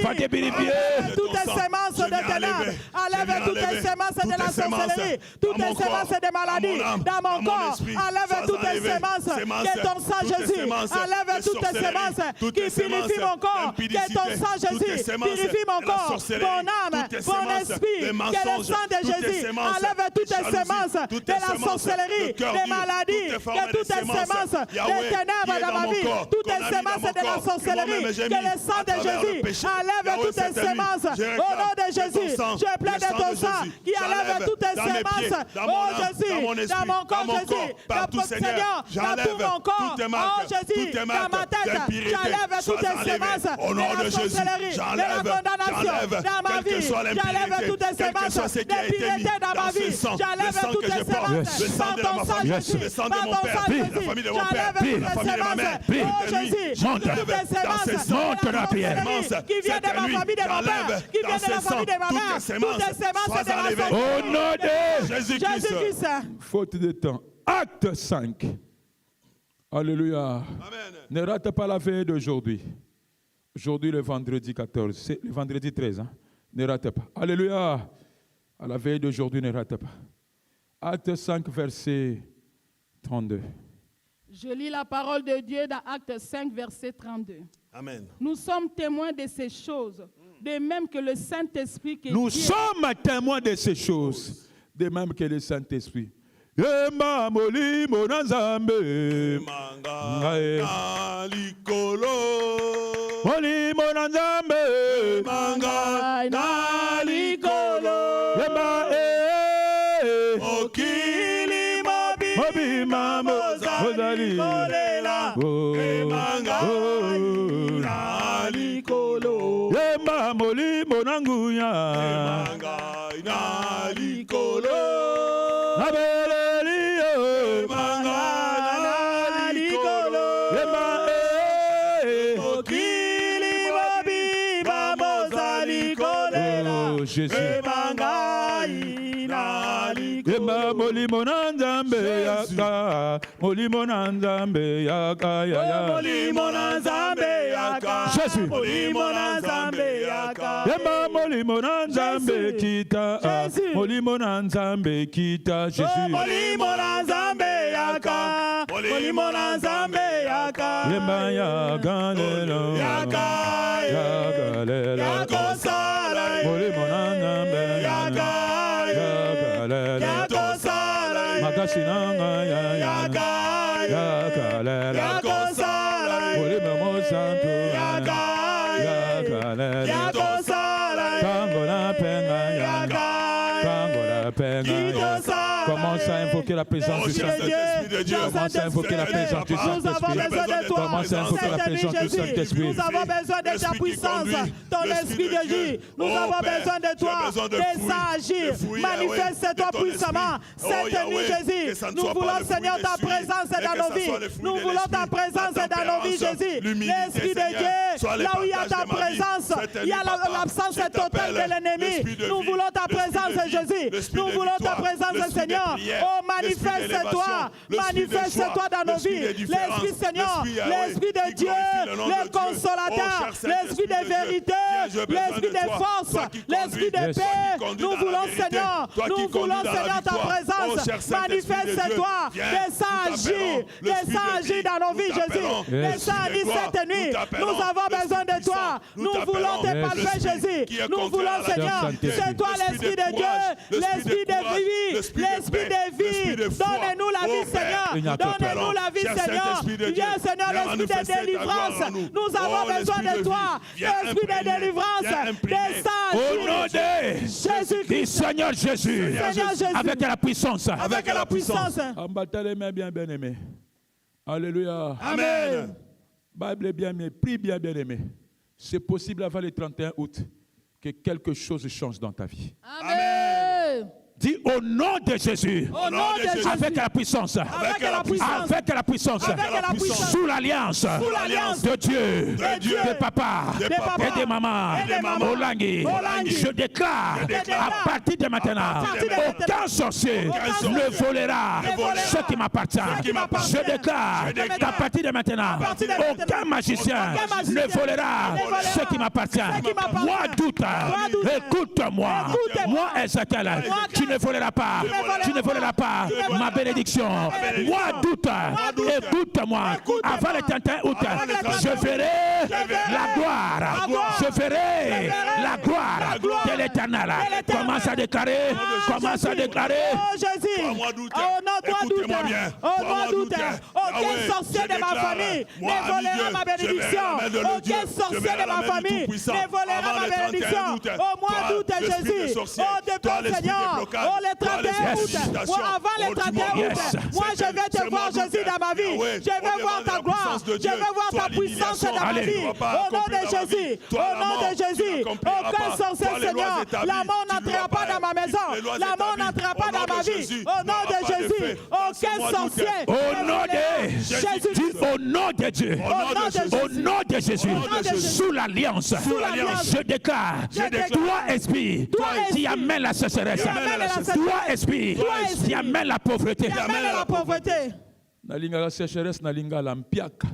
Va te purifier. Toutes les semences de ténèbres. Enlève toutes les semences de la sorcellerie. Toutes les semences de maladies dans mon corps. Enlève toutes les semences de ton sang Jésus. Enlève toutes les semences qui purifient mon corps. Que ton sang Jésus purifie mon corps, mon âme, mon esprit. Que le sang de Jésus enlève toutes les semences de la sorcellerie, des maladies. Que toutes les semences des ténèbres dans ma vie. Toutes les semences de la sorcellerie. Que le sang de Jésus enlève toutes les semences. Au nom de Jésus, je plains de ton sang qui enlève toutes les semences. Oh Jésus, dans mon corps, Jésus, dans Seigneur, dans tout mon corps. Oh Jésus, dans ma tête, j'enlève toutes les semences de la sorcellerie, de la condamnation dans ma vie. J'enlève toutes les semences de piété dans ma vie. J'enlève toutes les semences par ton sang, Jésus, par ton sang, Jésus. J'enlève toutes les semences. Oh Jésus, toutes les semences. Monte la prière. Qui vient de ma famille, de mon père, qui vient de la famille de ma mère, toutes les semences de la sorcellerie. Au nom de Jésus-Christ. Faute de temps. Acte 5. Alléluia. Amen. Ne rate pas la veille d'aujourd'hui. Aujourd'hui, le vendredi 14. C'est le vendredi 13. Hein? Ne rate pas. Alléluia. À la veille d'aujourd'hui, ne rate pas. Acte 5, verset 32. Je lis la parole de Dieu dans Acte 5, verset 32. Amen. Nous sommes témoins de ces choses, de même que le Saint-Esprit qui Nous sommes témoins de ces choses, de même que le Saint-Esprit. Yema moli monazambe Manga likolo moli monazambe Manga na likolo Yema Okili mobi mamo mozali kolela Manga na likolo Yema moli monanguya Manga na likolo Jésus. Ema molimo nanzambe yaka, molimo nanzambe yaka ya ya. Molimo nanzambe yaka. Jésus. Molimo nanzambe yaka. Ema molimo nanzambe kita, molimo nanzambe kita Jésus. Molimo nanzambe yaka. Molimo nanzambe yaka. Ema ya galelo. Yaka. Ya galelo. Yako sala. Molimo nanzambe yaka. Yako sala. Magasinanga ya yaka. Yaka lela. Yako sala. Molimo mosanto. Yaka. Yaka lela. Yako sala. Tango la penga ya. Tango la penga ya. Commence à invoquer la présence du Saint-Esprit. Commence à invoquer la présence du Saint-Esprit. Commence à invoquer la présence du Saint-Esprit. Nous avons besoin de ta puissance, ton esprit de Dieu. Nous avons besoin de toi, de ça agir. Manifeste-toi puissamment cette nuit, Jésus. Nous voulons, Seigneur, ta présence dans nos vies. Nous voulons ta présence dans nos vies, Jésus. L'esprit de Dieu, là où il y a ta présence, il y a l'absence totale de l'ennemi. Nous voulons ta présence, Jésus. Nous voulons ta présence, Seigneur. Oh, manifeste-toi. Manifeste-toi dans nos vies. L'Esprit Seigneur, l'Esprit de Dieu, le consolateur, l'Esprit de vérité, l'Esprit de force, l'Esprit de paix. Nous voulons, Seigneur, ta présence. Manifeste-toi. Descends agir dans nos vies, Jésus. Descends agir cette nuit. Nous avons besoin de toi. Nous voulons te palper, Jésus. Nous voulons, Seigneur, c'est toi l'Esprit de Dieu, l'Esprit de vie, l'Esprit de vie. Donne-nous la vie, Seigneur. Donne-nous la vie, Seigneur. Viens, Seigneur, l'Esprit de délivrance. Nous avons besoin de toi. L'Esprit de délivrance. Descends. Au nom de Jésus-Christ. Seigneur Jésus. Avec la puissance. Avec la puissance. Embattez les mains bien aimés. Alléluia. Amen. Bible est bien aimé. Prie bien aimé. C'est possible avant le 31 août que quelque chose change dans ta vie. Amen. Dis au nom de Jésus. Au nom de Jésus. Avec la puissance. Avec la puissance. Avec la puissance. Avec la puissance. Sous l'alliance de Dieu. De papa. Et de maman. Olangui. Je déclare à partir de maintenant, aucun sorcier ne volera ce qui m'appartient. Je déclare qu'à partir de maintenant, aucun magicien ne volera ce qui m'appartient. Moi, doute. Écoute-moi. Moi, Ezekiel. Tu ne voleras pas. Tu ne voleras pas ma bénédiction. Moi, doute. Écoute-moi. Avant le 31 août, je ferai la gloire. Je ferai la gloire de l'Éternel. Commence à déclarer. Commence à déclarer. Oh Jésus. Oh non, toi doute. Oh non, doute. Aucun sorcier de ma famille ne volera ma bénédiction. Aucun sorcier de ma famille ne volera ma bénédiction. Oh moi, doute, Jésus. Oh de toi, Seigneur. Oh, le 31 août, avant le 31 août, moi je vais te voir, Jésus, dans ma vie. Je vais voir ta gloire. Je vais voir ta puissance dans ma vie. Au nom de Jésus. Au nom de Jésus. Aucun sorcier, Seigneur. La mort n'entrera pas dans ma maison. La mort n'entrera pas dans ma vie. Au nom de Jésus. Aucun sorcier. Au nom de Jésus. Au nom de Dieu. Au nom de Jésus. Sous l'alliance. Je déclare. Toi, esprit, qui amène la sécheresse. Toi, esprit, qui amène la pauvreté. Nalinga la sécheresse, nalinga la mpiaka.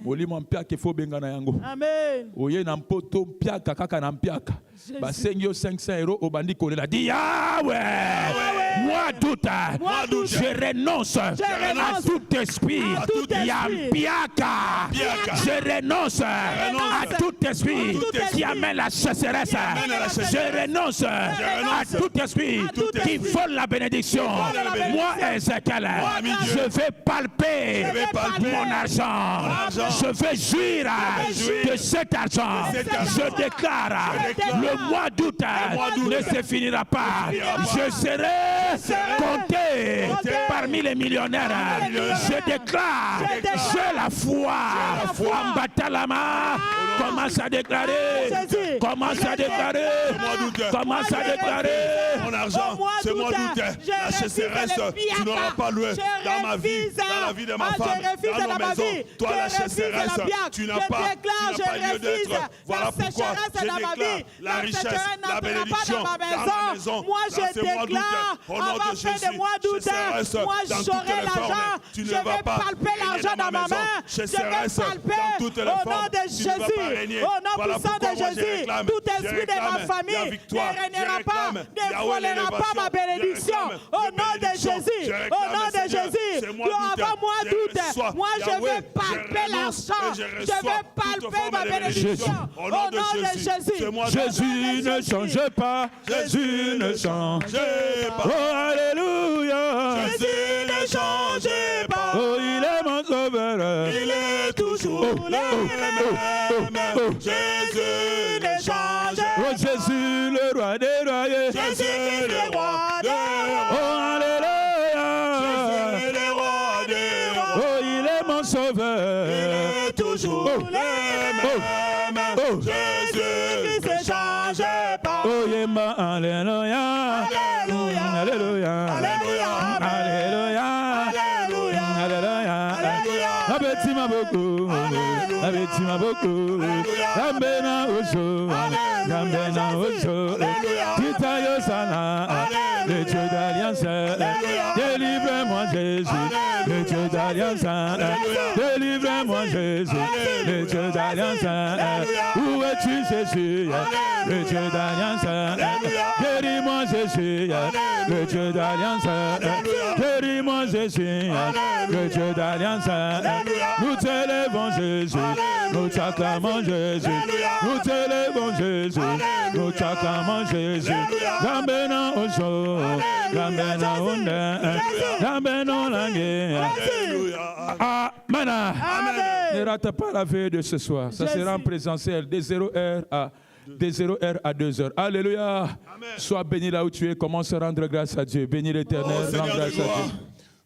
Molimo mpiaka il faut benga na yango. Amen. Oye na mpoto mpiaka kaka na mpiaka. Basengyo 500 € au bandi kolela. Dis Yahweh. Moi doute. Je renonce à tout esprit. Yampiaka. Je renonce à tout esprit qui amène la sécheresse. Je renonce à tout esprit qui vole la bénédiction. Moi, Ezekiel, je vais palper mon argent. Je vais jouir de cet argent. Je déclare, le mois d'août ne se finira pas. Je serai compté parmi les millionnaires. Je déclare, j'ai la foi. Ambatalama, commence à déclarer. Commence à déclarer. Commence à déclarer. Mon argent, c'est mon doute. La sécheresse, tu n'auras pas loué dans ma vie, dans la vie de ma femme, dans nos maisons. Toi, la sécheresse, tu n'as pas lieu d'être. Voilà pourquoi je déclare la richesse, la bénédiction dans ma maison. Moi, je déclare, avant fin de mois d'août, moi, j'aurai l'argent. Je vais palper l'argent dans ma main. Je vais palper au nom de Jésus. Au nom puissant de Jésus. Tout esprit de ma famille ne régnera pas, ne volera pas ma bénédiction. Au nom de Jésus. Au nom de Jésus. Avant mois d'août, moi, je vais palper l'argent. Je vais palper ma bénédiction. Au nom de Jésus. Jésus ne change pas. Jésus ne change pas. Oh, alléluia. Jésus ne change pas. Oh, il est mon sauveur. Il est toujours le même. Jésus ne change pas. Oh, Jésus, le roi des rois. Jésus est le roi des rois. Oh, alléluia. Jésus est le roi des rois. Oh, il est mon sauveur. Il est toujours le même. Jésus qui ne change pas. Oh, yema, alléluia. Alléluia. Alléluia. Alléluia. Alléluia. Alléluia. Alléluia. Abetima beaucoup. Abetima beaucoup. Gambena ojo. Gambena ojo. Tita yosana. Le Dieu d'alliance. d'alliance, délivre-moi Jésus, le Dieu d'alliance, où es-tu Jésus, le Dieu d'alliance, guéris-moi Jésus, le Dieu d'alliance, guéris-moi Jésus, le Dieu d'alliance, nous t'élèvons Jésus, nous t'acclamons Jésus, nous t'élèvons Jésus, nous t'acclamons Jésus, Gambena Ojo, Gambena Onde, Gambena Langue. Amen. Ne rate pas la veille de ce soir. Ça sera en présentiel de 0h à 2h. Alléluia. Amen. Sois béni là où tu es. Commence à rendre grâce à Dieu. Bénis l'Éternel. Rends grâce à Dieu.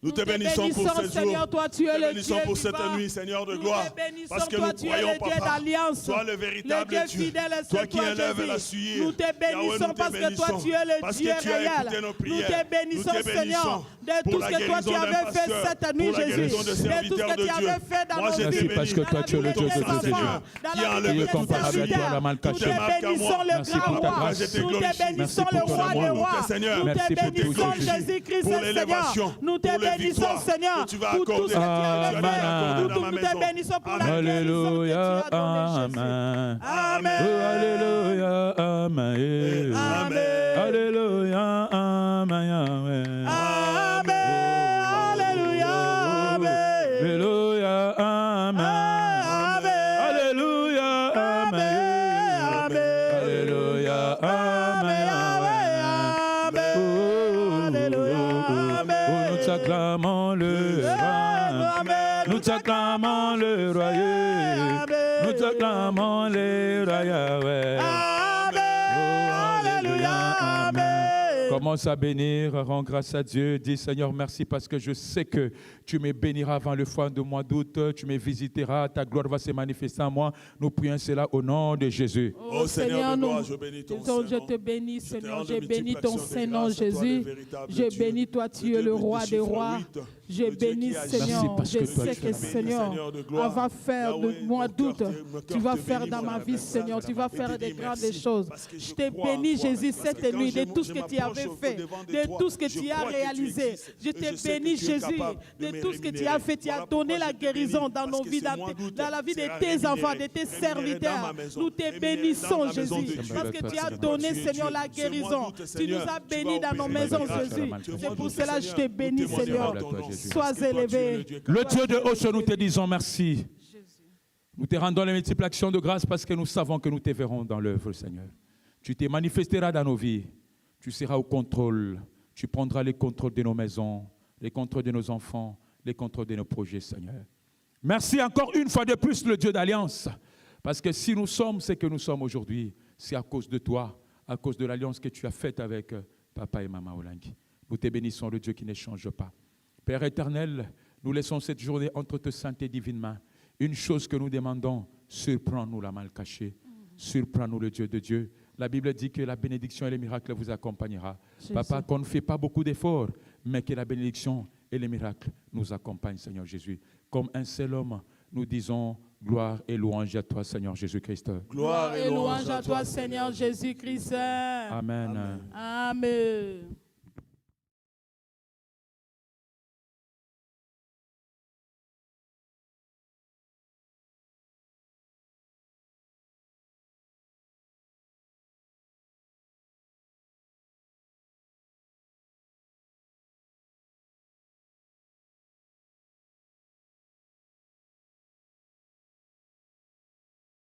Nous te bénissons pour ce Seigneur, jour. toi, tu es le Dieu pour cette nuit, Seigneur de gloire. Parce que nous croyons, Papa, toi le véritable Dieu, toi qui élèves la suie. Nous te bénissons parce que toi, tu es le Dieu réel. Nous te bénissons, Seigneur, de tout ce que toi, tu avais fait cette nuit, Jésus. De tout ce que tu avais fait dans nos vies. Merci parce que toi, tu es le Dieu de Jésus. Qui est comparable à toi, la mal cachée. Nous te bénissons le grand roi. Nous te bénissons le roi des rois. Nous te bénissons Jésus-Christ, Seigneur. Nous te bénissons, Seigneur, pour tout ce que tu as fait. Nous te bénissons pour la Alléluia, Amen. Alléluia, Amen. Alléluia, Amen. Alléluia, Alléluia, Amen. Alléluia, Amen. Alléluia, Amen. Nous t'acclamons le roi. Nous t'acclamons le roi. Nous t'acclamons le roi. Commence à bénir, rends grâce à Dieu. Dis Seigneur, merci parce que je sais que tu me béniras avant le fin du mois d'août. Tu me visiteras, ta gloire va se manifester en moi. Nous prions cela au nom de Jésus. Oh Seigneur de gloire, je bénis ton Saint-Nom. Je te bénis, Seigneur. Je bénis ton Saint-Nom, Jésus. Je bénis toi, tu es le roi des rois. Je bénis, Seigneur. Je sais que, Seigneur, on va faire le mois d'août. Tu vas faire dans ma vie, Seigneur. Tu vas faire des grandes choses. Je te bénis, Jésus, cette nuit, de tout ce que tu avais fait, de tout ce que tu as réalisé. Je te bénis, Jésus, de tout ce que tu as fait. Tu as donné la guérison dans nos vies, dans la vie de tes enfants, de tes serviteurs. Nous te bénissons, Jésus, parce que tu as donné, Seigneur, la guérison. Tu nous as bénis dans nos maisons, Jésus. C'est pour cela que je te bénis, Seigneur. Sois élevé. Le Dieu de haut, nous te disons merci. Nous te rendons les multiples actions de grâce parce que nous savons que nous te verrons dans l'œuvre, Seigneur. Tu te manifesteras dans nos vies. Tu seras au contrôle. Tu prendras les contrôles de nos maisons, les contrôles de nos enfants, les contrôles de nos projets, Seigneur. Merci encore une fois de plus, le Dieu d'alliance. Parce que si nous sommes ce que nous sommes aujourd'hui, c'est à cause de toi, à cause de l'alliance que tu as faite avec Papa et Maman Olangi. Nous te bénissons, le Dieu qui ne change pas. Père éternel, nous laissons cette journée entre tes saintes et divines mains. Une chose que nous demandons, surprends-nous la mal cachée. Surprends-nous le Dieu de Dieu. La Bible dit que la bénédiction et les miracles vous accompagnera. Jésus. Papa, qu'on ne fait pas beaucoup d'efforts, mais que la bénédiction et les miracles nous accompagnent, Seigneur Jésus. Comme un seul homme, nous disons gloire et louange à toi, Seigneur Jésus-Christ. Gloire et louange à toi, Seigneur Jésus-Christ. Amen. Amen.